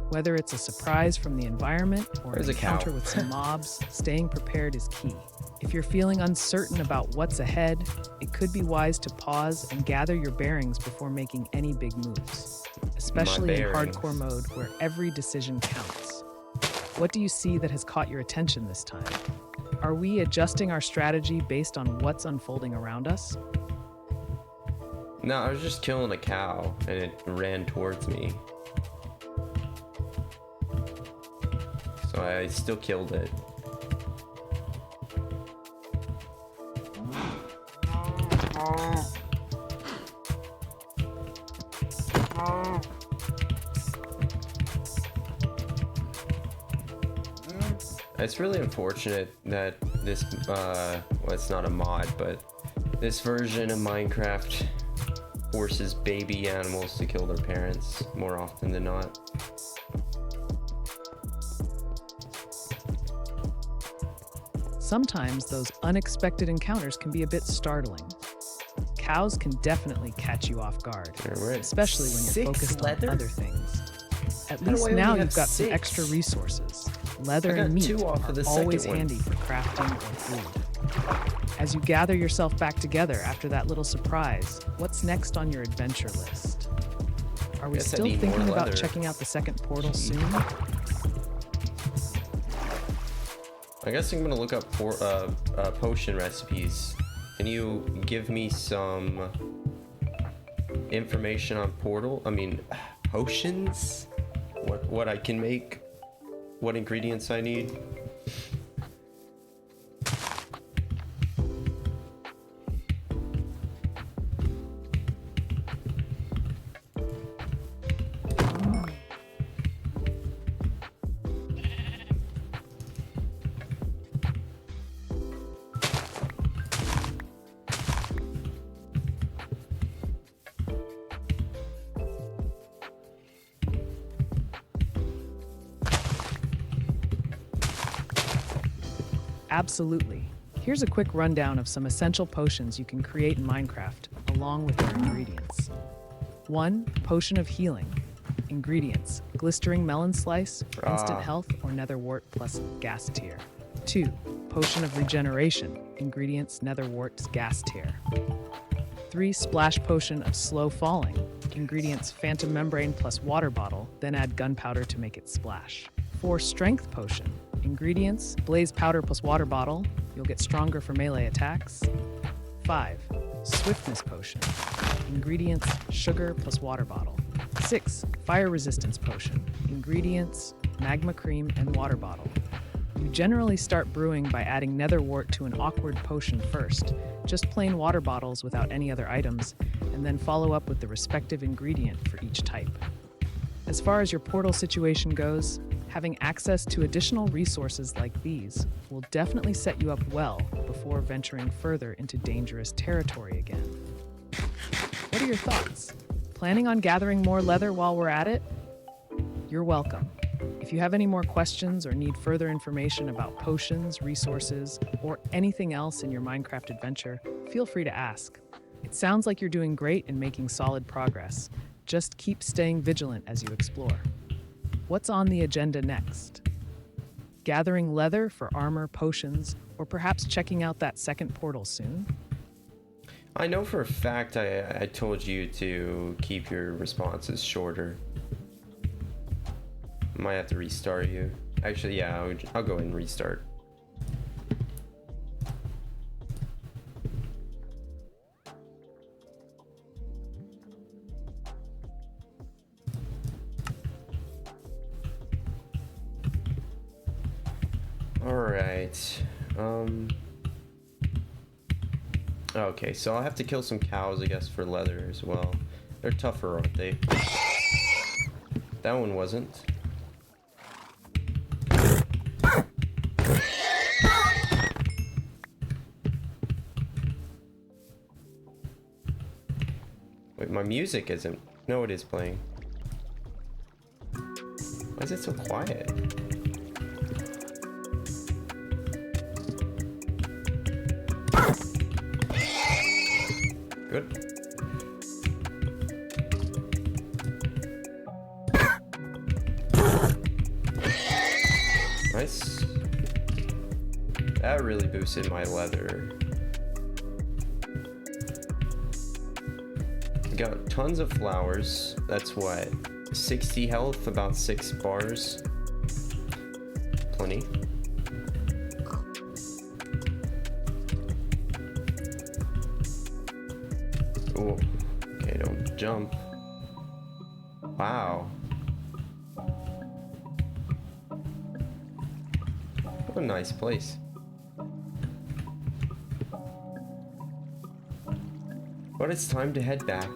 Whether it's a surprise from the environment or an encounter with some mobs, staying prepared is key. If you're feeling uncertain about what's ahead, it could be wise to pause and gather your bearings before making any big moves, especially in hardcore mode where every decision counts. What do you see that has caught your attention this time? Are we adjusting our strategy based on what's unfolding around us? No, I was just killing a cow and it ran towards me. So I still killed it. It's really unfortunate that this, well, it's not a mod, but this version of Minecraft forces baby animals to kill their parents more often than not. Sometimes those unexpected encounters can be a bit startling. Cows can definitely catch you off guard, especially when you're focused on other things. At least now you've got some extra resources. Leather and meat are always handy for crafting or food. As you gather yourself back together after that little surprise, what's next on your adventure list? Are we still thinking about checking out the second portal soon? I guess I'm gonna look up potion recipes. Can you give me some information on potions? What I can make? What ingredients I need? Absolutely. Here's a quick rundown of some essential potions you can create in Minecraft, along with their ingredients. 1. Potion of Healing. Ingredients: glistering melon slice for instant health or nether wart plus ghast tear. 2. Potion of Regeneration. Ingredients: nether wart, ghast tear. 3. Splash potion of slow falling. Ingredients: phantom membrane plus water bottle, then add gunpowder to make it splash. 4. Strength potion. Ingredients: blaze powder plus water bottle. You'll get stronger for melee attacks. 5. Swiftness potion. Ingredients: sugar plus water bottle. 6. Fire resistance potion. Ingredients: magma cream and water bottle. You generally start brewing by adding nether wart to an awkward potion first, just plain water bottles without any other items, and then follow up with the respective ingredient for each type. As far as your portal situation goes, having access to additional resources like these will definitely set you up well before venturing further into dangerous territory again. What are your thoughts? Planning on gathering more leather while we're at it? You're welcome. If you have any more questions or need further information about potions, resources, or anything else in your Minecraft adventure, feel free to ask. It sounds like you're doing great and making solid progress. Just keep staying vigilant as you explore. What's on the agenda next? Gathering leather for armor, potions, or perhaps checking out that second portal soon? I know for a fact I told you to keep your responses shorter. Might have to restart you. Actually, yeah, I'll go ahead and restart. Alright. Okay, so I'll have to kill some cows, I guess, for leather as well. They're tougher, aren't they? That one wasn't. Wait, my music isn't... No, it is playing. Why is it so quiet? Good. Nice. That really boosted my leather. Got tons of flowers. That's what? 60 health, about 6 bars. Plenty. Oh, okay, don't jump. Wow. What a nice place. But it's time to head back.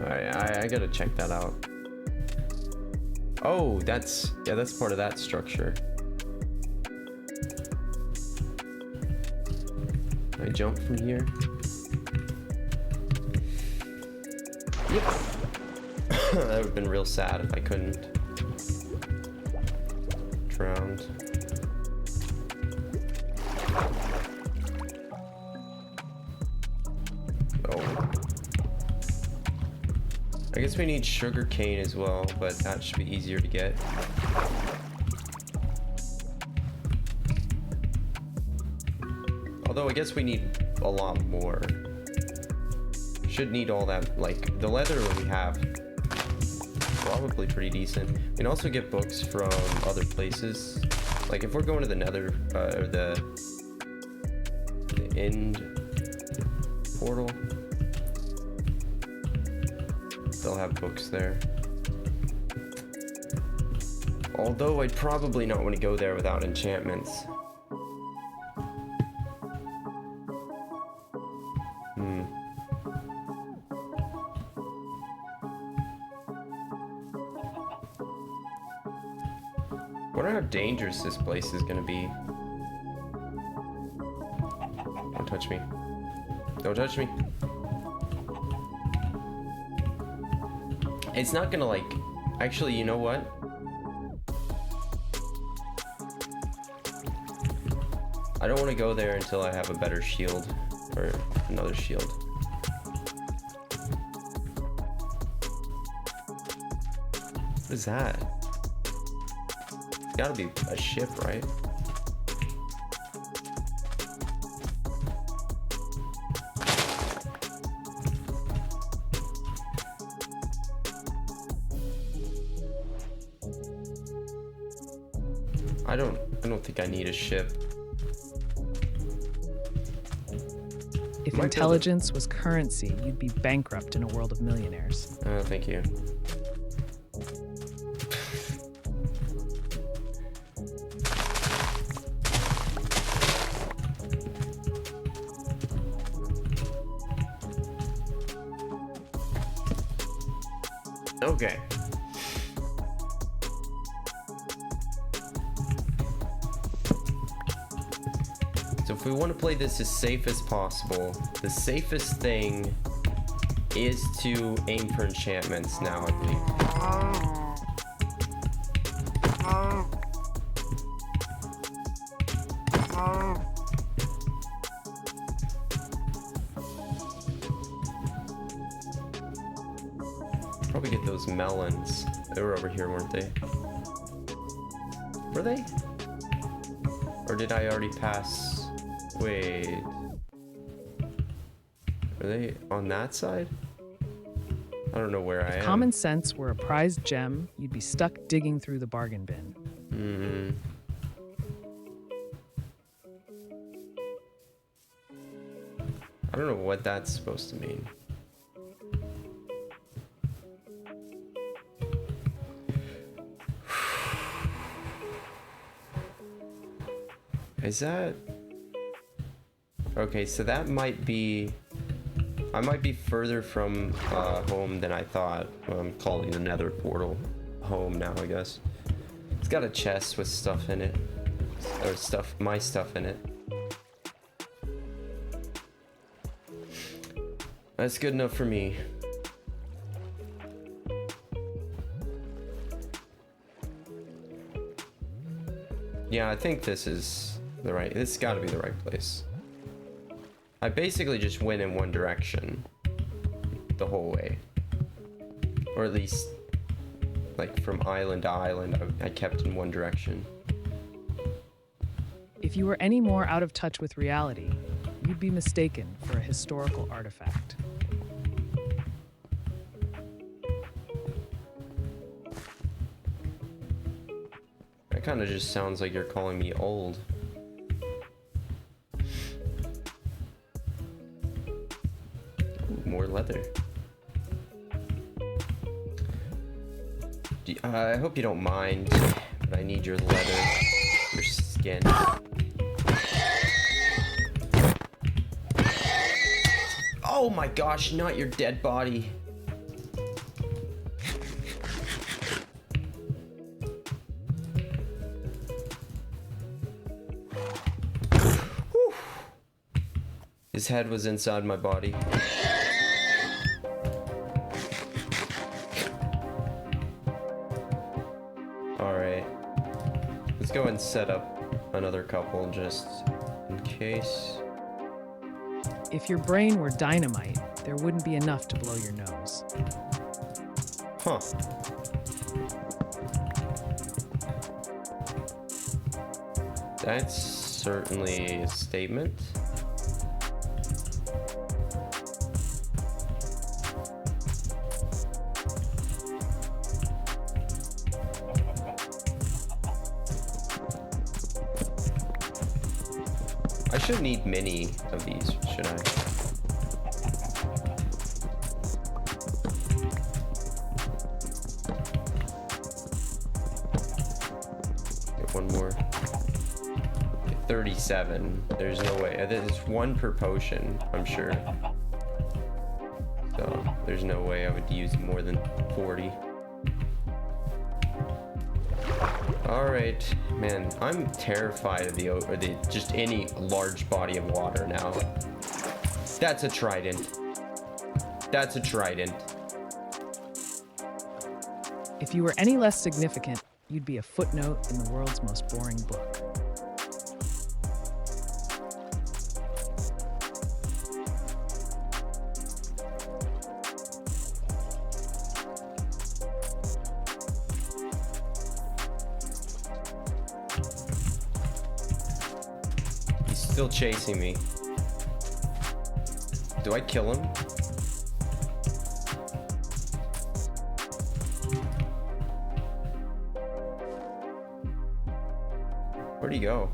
Alright, I gotta check that out. Oh, that's part of that structure. Can I jump from here? Yep. That would have been real sad if I couldn't. Drowned. Oh. I guess we need sugar cane as well, but that should be easier to get. Although I guess we need a lot more. Should need all that, like, the leather that we have. Probably pretty decent. We can also get books from other places. Like, if we're going to the nether, or the end portal, they'll have books there. Although I'd probably not want to go there without enchantments. I wonder how dangerous this place is gonna be. Don't touch me. Don't touch me. It's not gonna, like... Actually, you know what? I don't want to go there until I have a better shield. Or another shield. What is that? It's gotta be a ship, right? I don't think I need a ship. If intelligence was currency, you'd be bankrupt in a world of millionaires. Oh, thank you. Okay. So if we want to play this as safe as possible, the safest thing is to aim for enchantments now, I believe. Probably get those melons. They were over here, weren't they? Were they? Or did I already pass? Wait. Are they on that side? I don't know where I am. Common sense were a prized gem, you'd be stuck digging through the bargain bin. I don't know what that's supposed to mean. Is that... Okay, so that might be... I might be further from home than I thought. Well, I'm calling the nether portal home now, I guess. It's got a chest with stuff in it. Or stuff, my stuff in it. That's good enough for me. Yeah, I think this is the right... This has got to be the right place. I basically just went in one direction the whole way. Or at least, like, from island to island, I kept in one direction. If you were any more out of touch with reality, you'd be mistaken for a historical artifact. That kind of just sounds like you're calling me old. More leather. I hope you don't mind, but I need your leather, your skin. Oh my gosh, not your dead body. Whew. His head was inside my body. Go and set up another couple just in case. If your brain were dynamite, there wouldn't be enough to blow your nose. Huh. That's certainly a statement. I shouldn't need many of these, should I? Get one more. Get 37. There's no way. There's one per potion, I'm sure. So there's no way I would use more than 40. All right, man, I'm terrified of the just any large body of water now. That's a trident. That's a trident. If you were any less significant, you'd be a footnote in the world's most boring book. Still chasing me. Do I kill him? Where'd he go?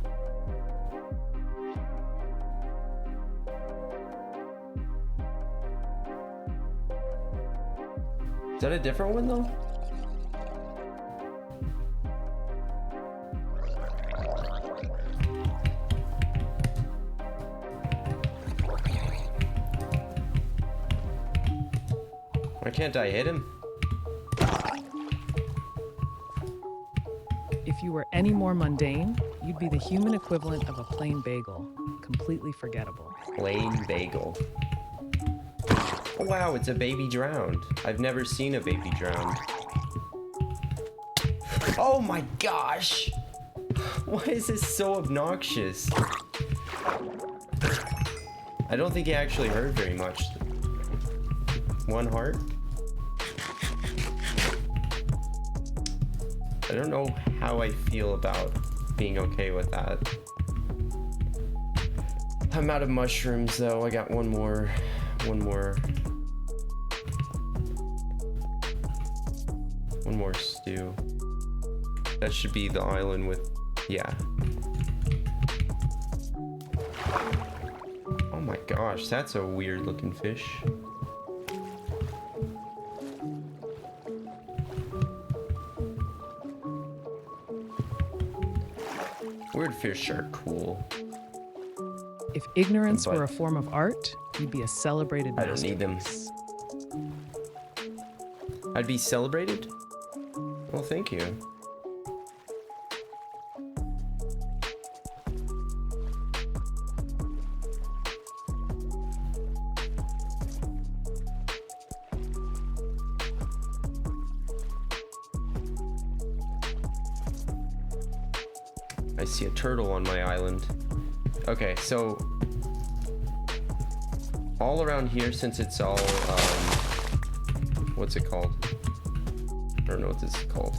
Is that a different one though? Why can't I hit him? If you were any more mundane, you'd be the human equivalent of a plain bagel, completely forgettable. Plain bagel. Oh, wow, it's a baby drowned. I've never seen a baby drowned. Oh my gosh! Why is this so obnoxious? I don't think he actually hurt very much. One heart? I don't know how I feel about being okay with that. I'm out of mushrooms though. I got one more. One more stew. That should be the island with, yeah. Oh my gosh, that's a weird looking fish. Weird fish are cool. If ignorance were a form of art, you'd be a celebrated I don't need them. masterpiece. I'd be celebrated? Well, thank you. I see a turtle on my island. Okay, so all around here, since it's all, what's it called? I don't know what this is called.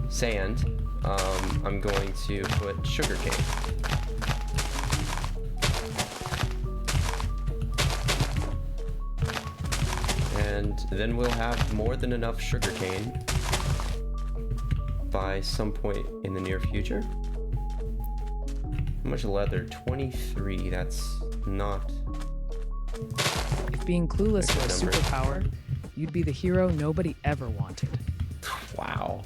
Sand. I'm going to put sugarcane. And then we'll have more than enough sugarcane by some point in the near future. How much leather? 23. That's not... If being clueless were a number. superpower, you'd be the hero nobody ever wanted. Wow.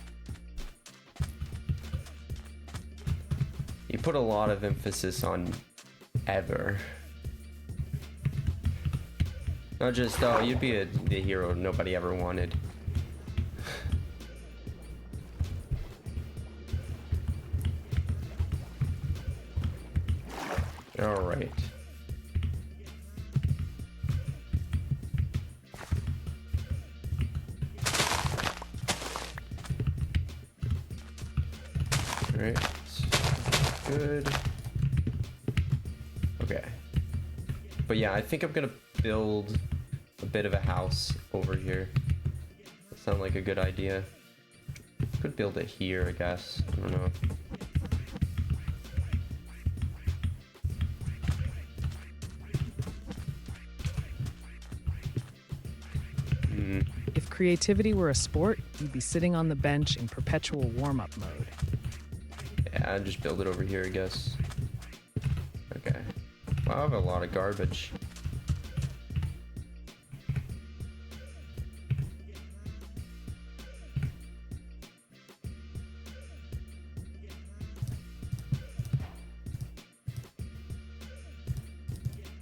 You put a lot of emphasis on ever. Not just, oh, you'd be the hero nobody ever wanted. All right. All right. Good. Okay. But yeah, I think I'm gonna build a bit of a house over here. That sounds like a good idea. Could build it here, I guess. I don't know. If creativity were a sport, you'd be sitting on the bench in perpetual warm-up mode. Yeah, I'd just build it over here, I guess. I have a lot of garbage.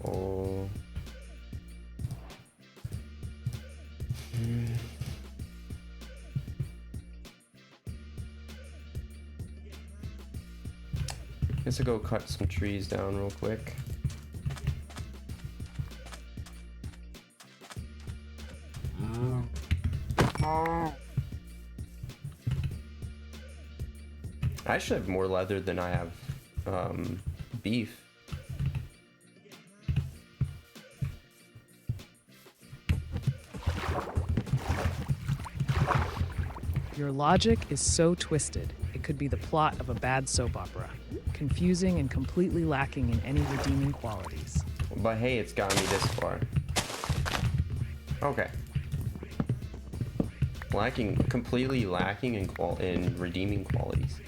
Oh. Guess I'll go cut some trees down real quick. I actually have more leather than I have beef. Your logic is so twisted, it could be the plot of a bad soap opera, confusing and completely lacking in any redeeming qualities. But hey, it's gotten me this far. Okay. Completely lacking in redeeming qualities.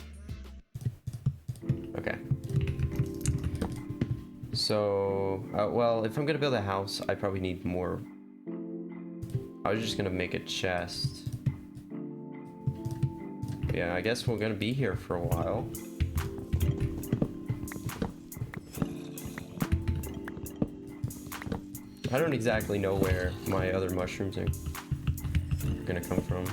Okay. So, well, if I'm gonna build a house, I probably need more. I was just gonna make a chest. Yeah, I guess we're gonna be here for a while. I don't exactly know where my other mushrooms are gonna come from.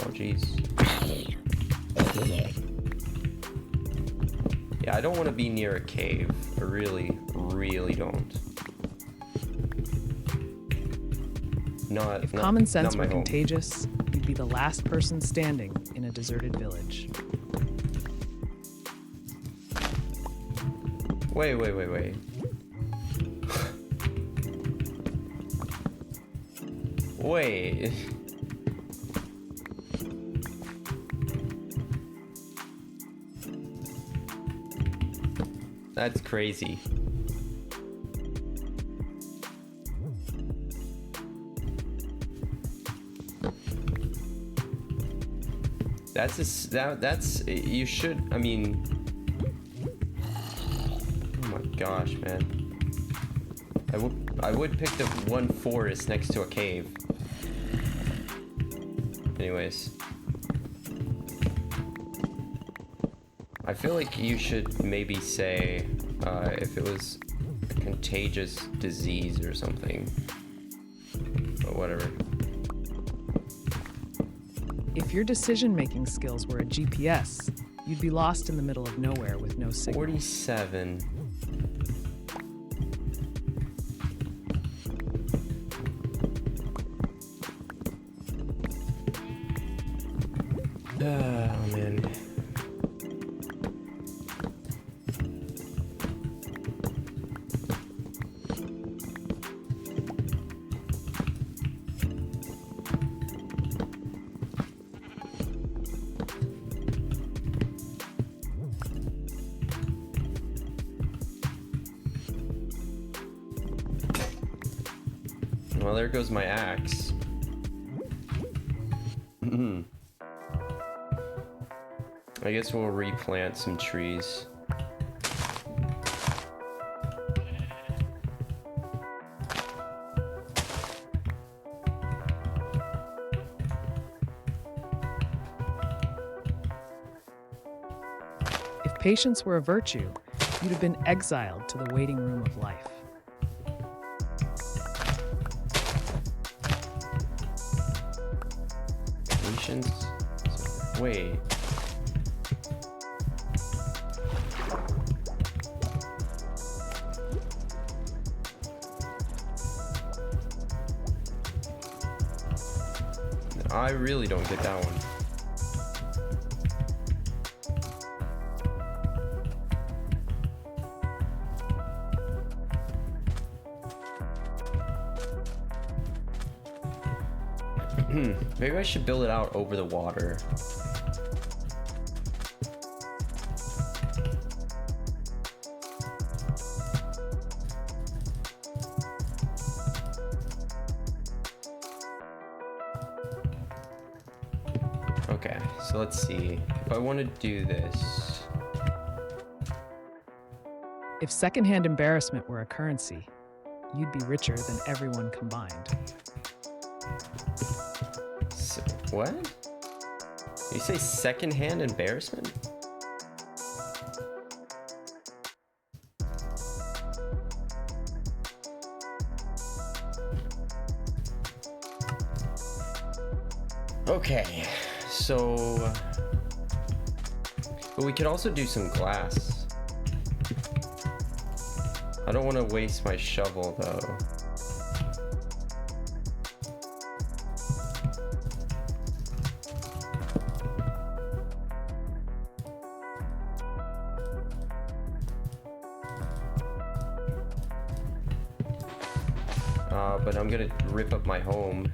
Oh jeez. Yeah, I don't want to be near a cave. I really, really don't. If common sense were home. contagious, you'd be the last person standing in a deserted village. Wait. Wait. That's crazy. That's you should, I mean, oh my gosh, man. I would pick the one forest next to a cave. Anyways. I feel like you should maybe say if it was a contagious disease or something. But whatever. If your decision-making skills were a GPS, you'd be lost in the middle of nowhere with no signal. 47. Oh, man. Well, there goes my axe. I guess we'll replant some trees. If patience were a virtue, you'd have been exiled to the waiting room of life. Patience? Wait. I really don't get that one. Maybe I should build it out over the water. Okay, so let's see. If I want to do this, If secondhand embarrassment were a currency, you'd be richer than everyone combined. what? You say secondhand embarrassment? Okay, so but we could also do some glass. I don't want to waste my shovel though. But I'm gonna rip up my home.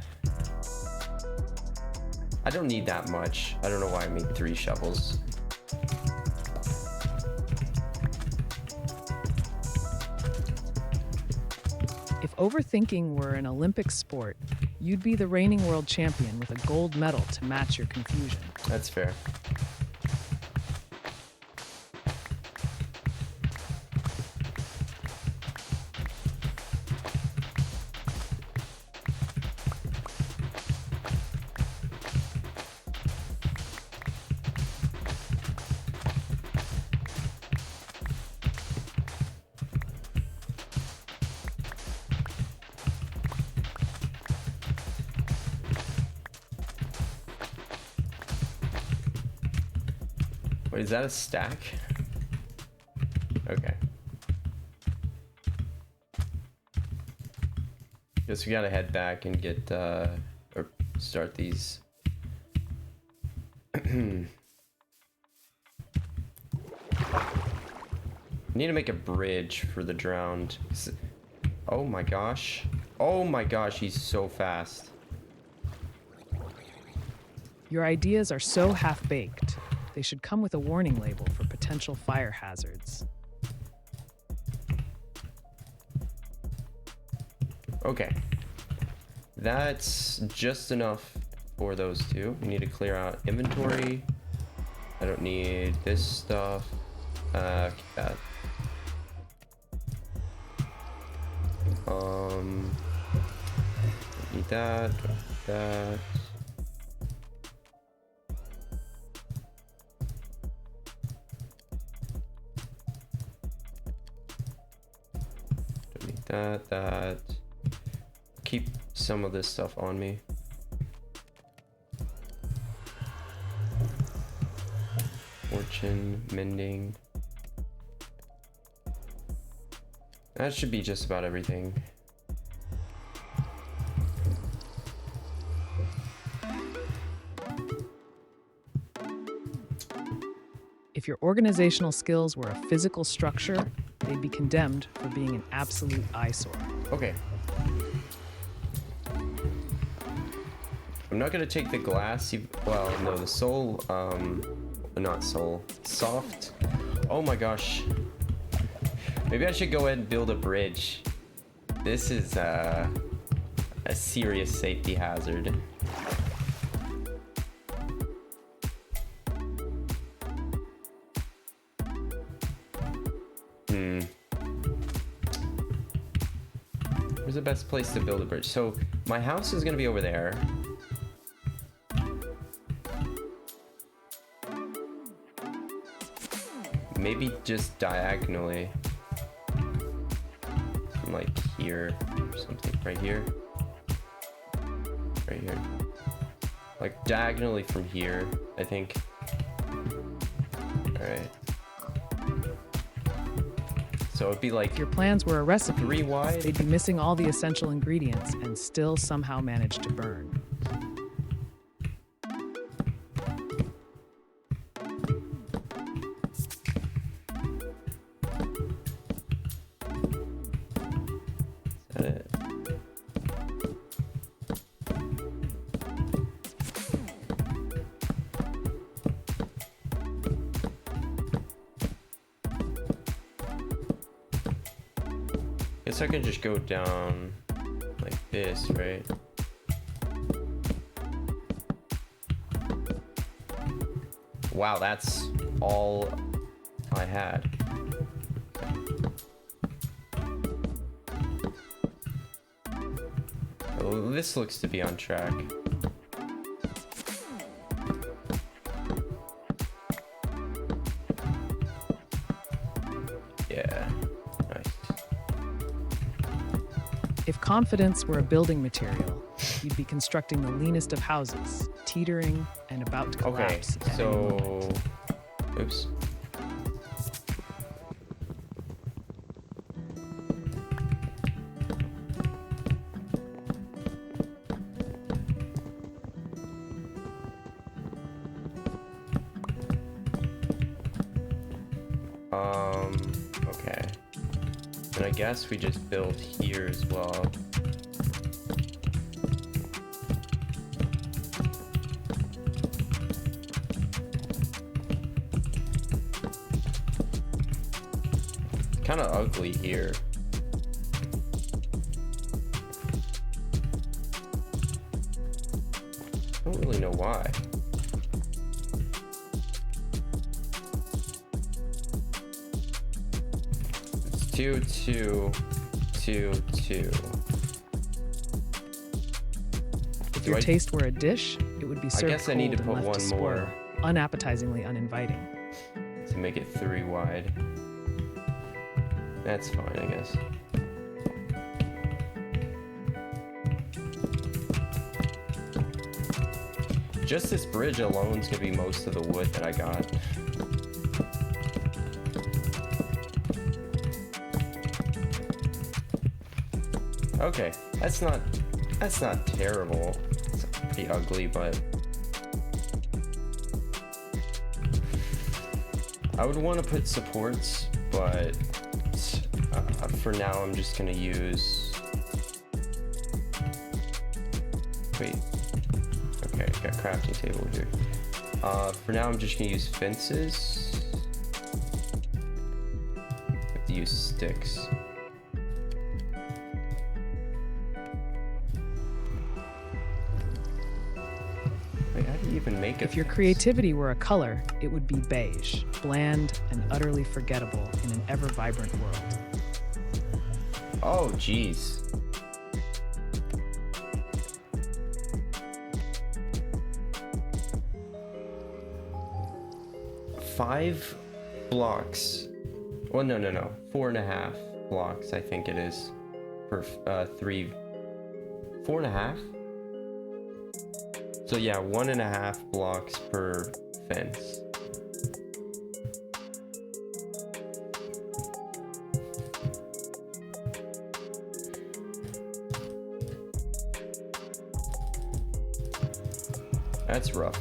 I don't need that much. I don't know why I made 3 shovels. If overthinking were an Olympic sport, you'd be the reigning world champion with a gold medal to match your confusion. That's fair. Wait, is that a stack? Okay. Guess we gotta head back and get, or start these. Need to make a bridge for the drowned. Oh my gosh. Oh my gosh, he's so fast. Your ideas are so half-baked. They should come with a warning label for potential fire hazards. Okay. That's just enough for those two. We need to clear out inventory. I don't need this stuff. Keep that. Don't need that. Don't need that. Don't need that. Keep some of this stuff on me. Fortune, mending. That should be just about everything. If your organizational skills were a physical structure, they'd be condemned for being an absolute eyesore. Okay. I'm not gonna take the glass. Well, no, the soul. Not soul. Soft. Oh my gosh. Maybe I should go ahead and build a bridge. This is a serious safety hazard. Where's the best place to build a bridge? So my house is gonna be over there. Maybe just diagonally. Like here or something. Right here. Right here. Like diagonally from here, I think. Alright. So it'd be like If your plans were a recipe, 3 wide. they'd be missing all the essential ingredients and still somehow manage to burn. Is that it? Guess I can just go down like this, right? Wow, that's all I had. Oh, this looks to be on track. Yeah, nice. If confidence were a building material, you'd be constructing the leanest of houses, teetering and about to Okay, collapse. at any so... moment. Oops. Okay. And I guess we just build here as well. Kind of ugly here. I don't really know why. It's 2, 2, 2, 2. If your taste were a dish, it would be served guess I need to cold and put left to one more. spoil, unappetizingly uninviting. To make it 3 wide. That's fine, I guess. Just this bridge alone is gonna be most of the wood that I got. Okay, that's not terrible. It's pretty ugly, but I would want to put supports, but for now I'm just gonna use. Wait. Okay, got crafting table here. For now I'm just gonna use fences. Have to use sticks. Wait, how do you even make it? If your creativity were a color, it would be beige, bland and utterly forgettable in an ever-vibrant world. Oh, jeez. Five blocks. Well, no. 4.5 blocks, I think it is. For 3. 4.5? So yeah, 1.5 blocks per fence. That's rough.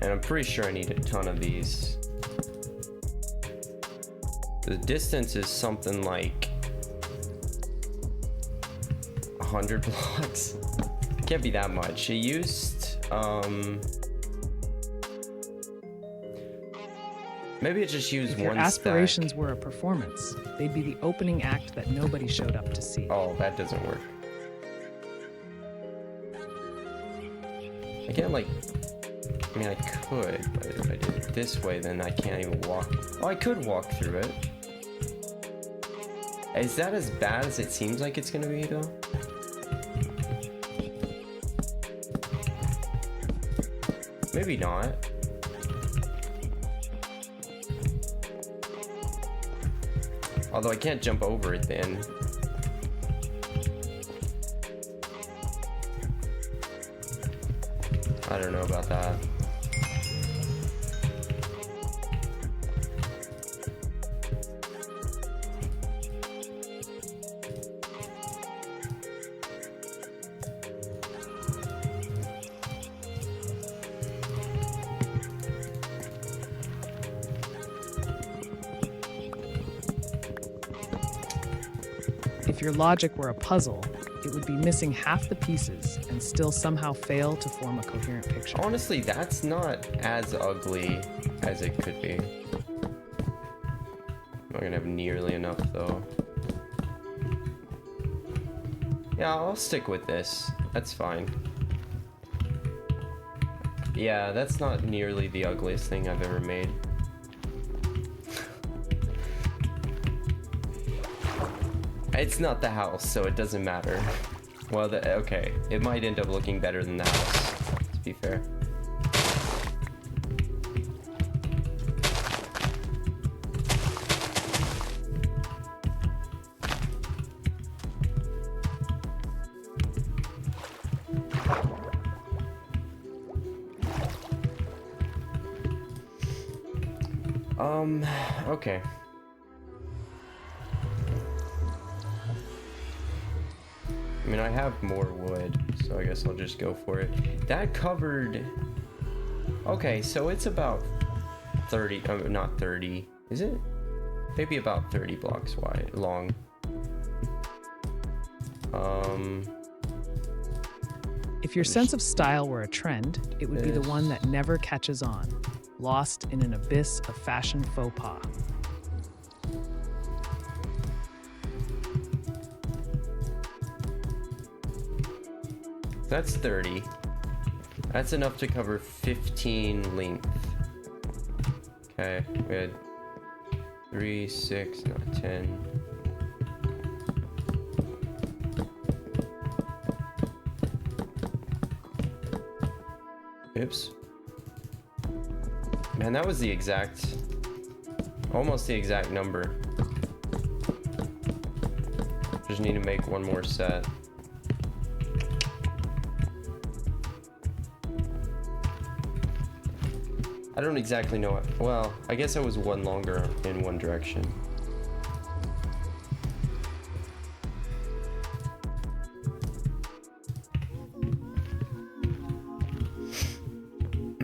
And I'm pretty sure I need a ton of these. The distance is something like 100 blocks. Can't be that much. It used, maybe it just used If your one aspirations stack. were a performance, they'd be the opening act that nobody showed up to see. Oh, that doesn't work. I can't like, I mean I could, but if I did it this way then I can't even walk. Oh, I could walk through it. Is that as bad as it seems like it's gonna be though? Maybe not. Although I can't jump over it then. I don't know about that. If your logic were a puzzle, it would be missing half the pieces and still somehow fail to form a coherent picture. Honestly, that's not as ugly as it could be. Not gonna have nearly enough though. Yeah, I'll stick with this. That's fine. Yeah, that's not nearly the ugliest thing I've ever made. It's not the house, so it doesn't matter. Well, okay, it might end up looking better than the house, to be fair. Okay. I mean, I have more wood, so I guess I'll just go for it. That covered... Okay, so it's about 30... not 30. Is it? Maybe about 30 blocks wide, long. If your sense of style were a trend, it would be the one that never catches on, lost in an abyss of fashion faux pas. That's 30. That's enough to cover 15 length. Okay, we had 3, 6, no, 10. Oops. Man, that was the exact, almost the exact number. Just need to make one more set. I don't exactly know it. Well, I guess I was one longer in one direction.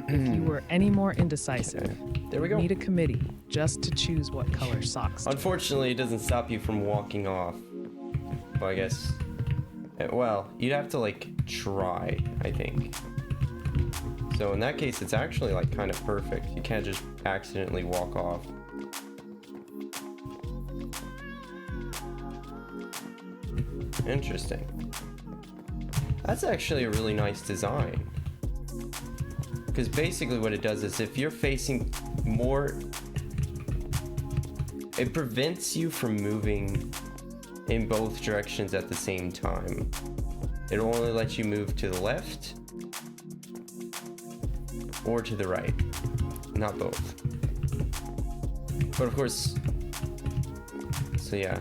If you were any more indecisive, Okay. There we go. you'd need a committee just to choose what color socks to Unfortunately, it doesn't stop you from walking off. Well, I guess. Well, you'd have to like try, I think. So in that case, it's actually like kind of perfect. You can't just accidentally walk off. Interesting. That's actually a really nice design. Because basically what it does is if you're facing more, it prevents you from moving in both directions at the same time. It'll only let you move to the left or to the right, not both. But of course, so yeah,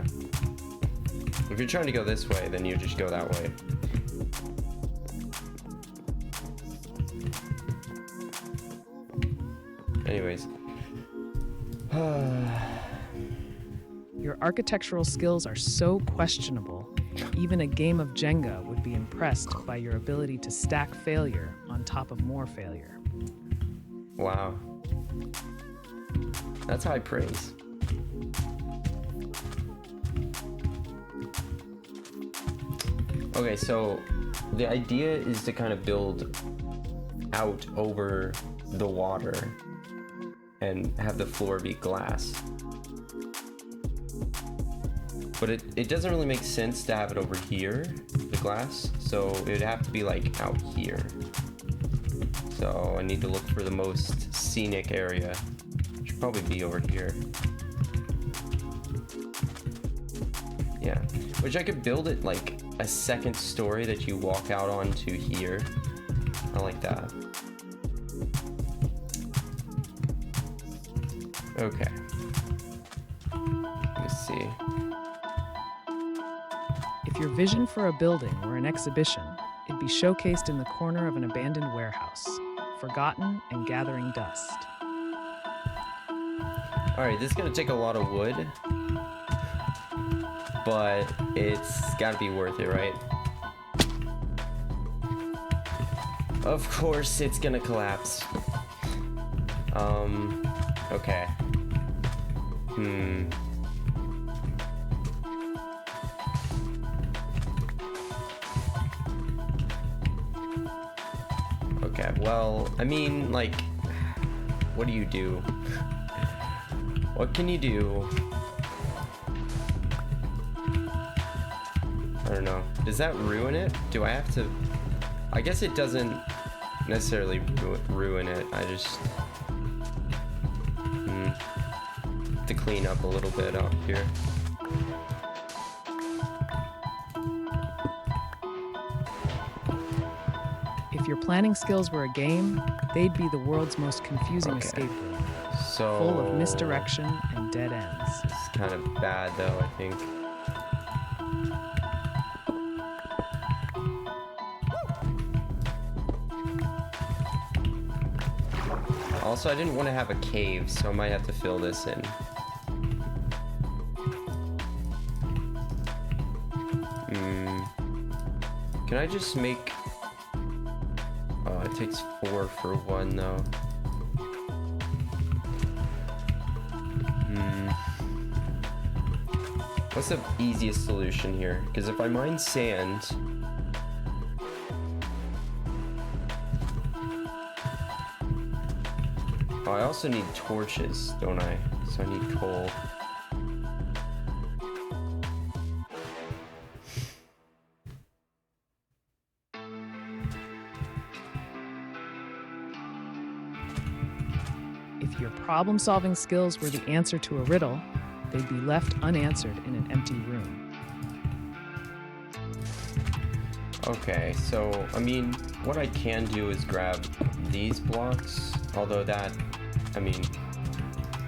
if you're trying to go this way, then you just go that way. Anyways. Your architectural skills are so questionable, even a game of Jenga would be impressed by your ability to stack failure on top of more failure. Wow. That's high praise. Okay, so the idea is to kind of build out over the water and have the floor be glass. But it doesn't really make sense to have it over here, the glass, so it would have to be like out here. So I need to look for the most scenic area. It should probably be over here. Yeah, which I could build it like a second story that you walk out onto here. I like that. Okay. Let's see. If your vision for a building were an exhibition, it'd be showcased in the corner of an abandoned warehouse, forgotten and gathering dust. Alright, this is gonna take a lot of wood, but it's gotta be worth it, right? Of course it's gonna collapse. Okay. Okay, well, I mean, like, what do you do? What can you do? I don't don't know. Does that ruin it? Do I have to... I guess it doesn't necessarily ruin it. I just... to clean up a little bit up here. If your planning skills were a game, they'd be the world's most confusing escape room, So... full of misdirection and dead ends. It's kind of bad though, I think. Also, I didn't want to have a cave, so I might have to fill this in. Can I just make... Oh, it takes 4 for 1 though. What's the easiest solution here? Because if I mine sand... Oh, I also need torches, don't I? So I need coal. If your problem-solving skills were the answer to a riddle, they'd be left unanswered in an empty room. Okay, so, I mean, what I can do is grab these blocks, although that, I mean,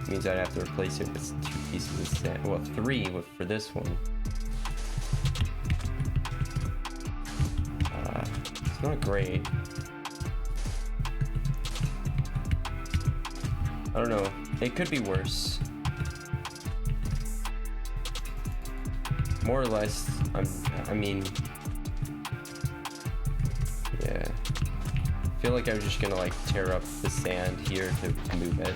means I'd have to replace it with 2 pieces of sand. Well, 3 for this one. It's not great. I don't know. It could be worse. More or less, I mean... Yeah. I feel like I'm just gonna like tear up the sand here to move it.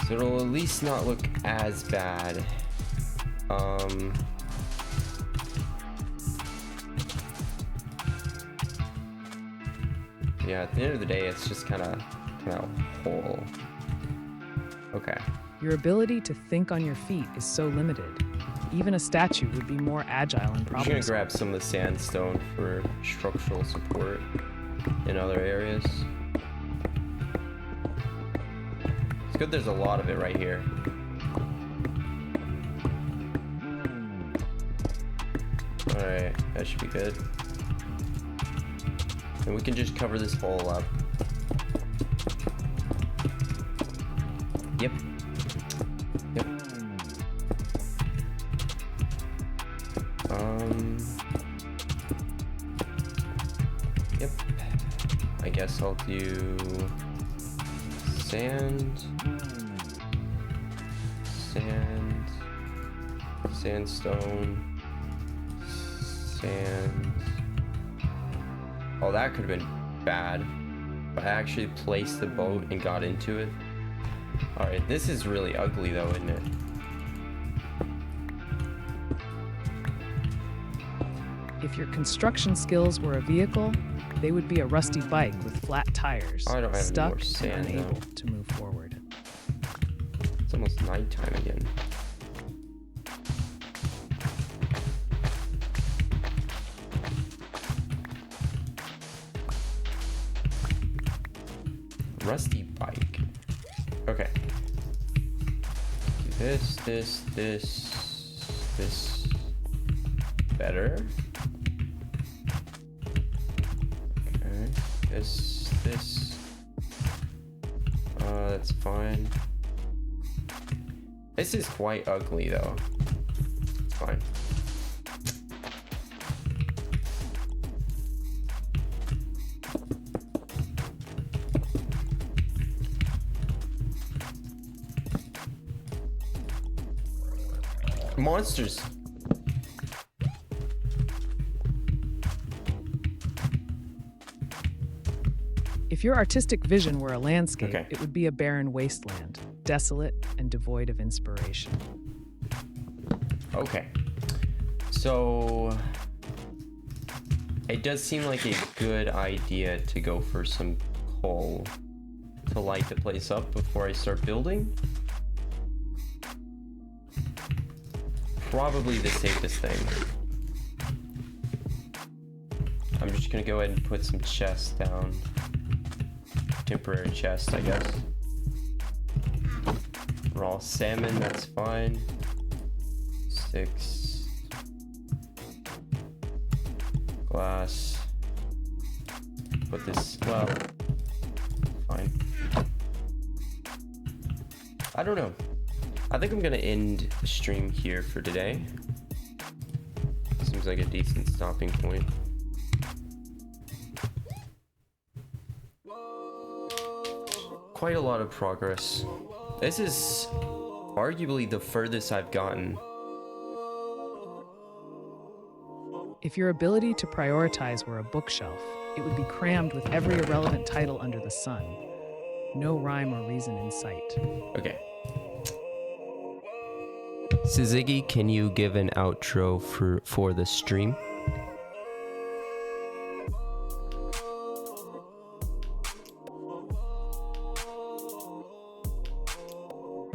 So it'll at least not look as bad. Yeah, at the end of the day, it's just kind of whole. Okay. Your ability to think on your feet is so limited. Even a statue would be more agile and I'm just problem gonna grab some of the sandstone for structural support in other areas. It's good there's a lot of it right here. Alright, that should be good. And we can just cover this hole up. Yep. Yep. Yep. I guess I'll do sand, sandstone, sand. Oh, that could have been bad. But I actually placed the boat and got into it. Alright, this is really ugly though, isn't it? If your construction skills were a vehicle, they would be a rusty bike with flat tires, I don't have any stuck more sand, and unable though. to move forward. It's almost nighttime again. Rusty bike. Okay. Do this. Better. Okay. This. That's fine. This is quite ugly though. It's fine. Monsters. If your artistic vision were a landscape, Okay. it would be a barren wasteland, desolate and devoid of inspiration. Okay. So it does seem like a good idea to go for some coal to light the place up before I start building. probably the safest thing. I'm just gonna go ahead and put some chests down. Temporary chests, I guess. Raw salmon, that's fine. 6. Glass. Put this, well, fine. I don't know. I think I'm gonna end the stream here for today. Seems like a decent stopping point. Quite a lot of progress. This is arguably the furthest I've gotten. If your ability to prioritize were a bookshelf, it would be crammed with every irrelevant title under the sun. No rhyme or reason in sight. Okay. Ziggy, can you give an outro for the stream?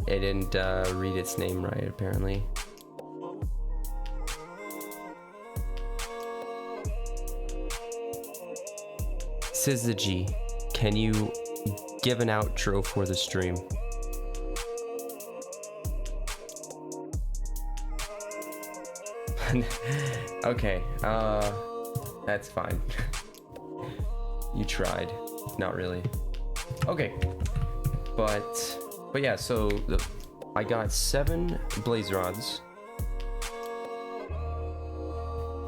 I didn't read its name right, apparently. Syzygy, can you give an outro for the stream? Okay, that's fine. You tried. Not really. Okay. But yeah, so I got 7 blaze rods.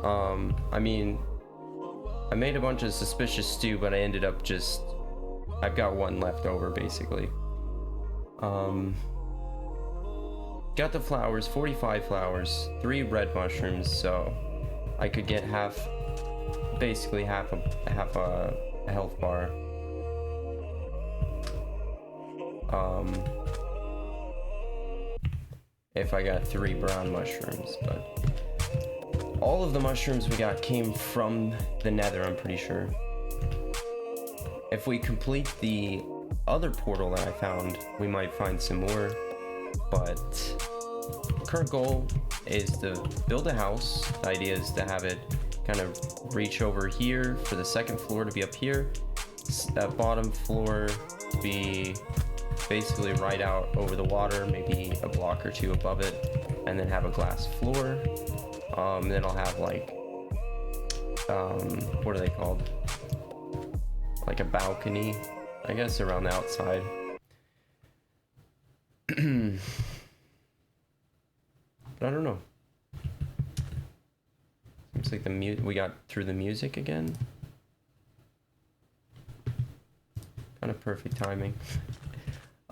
I mean, I made a bunch of suspicious stew, but I ended up just, I've got 1 left over basically. Got the flowers, 45 flowers, 3 red mushrooms, so I could get basically half a health bar. If I got 3 brown mushrooms, but all of the mushrooms we got came from the nether, I'm pretty sure. If we complete the other portal that I found, we might find some more, but current goal is to build a house. The idea is to have it kind of reach over here for the second floor to be up here, that bottom floor to be basically right out over the water, maybe a block or 2 above it, and then have a glass floor. Then I'll have like, what are they called? Like a balcony, I guess, around the outside. But I don't know. Seems like we got through the music again. Kind of perfect timing.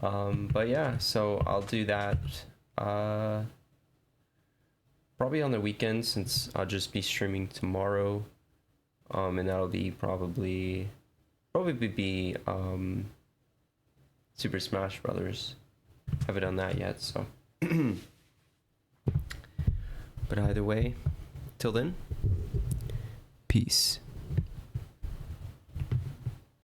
But yeah, so I'll do that probably on the weekend, since I'll just be streaming tomorrow, and that'll be probably be Super Smash Brothers. Haven't done that yet, so. But either way, till then, peace.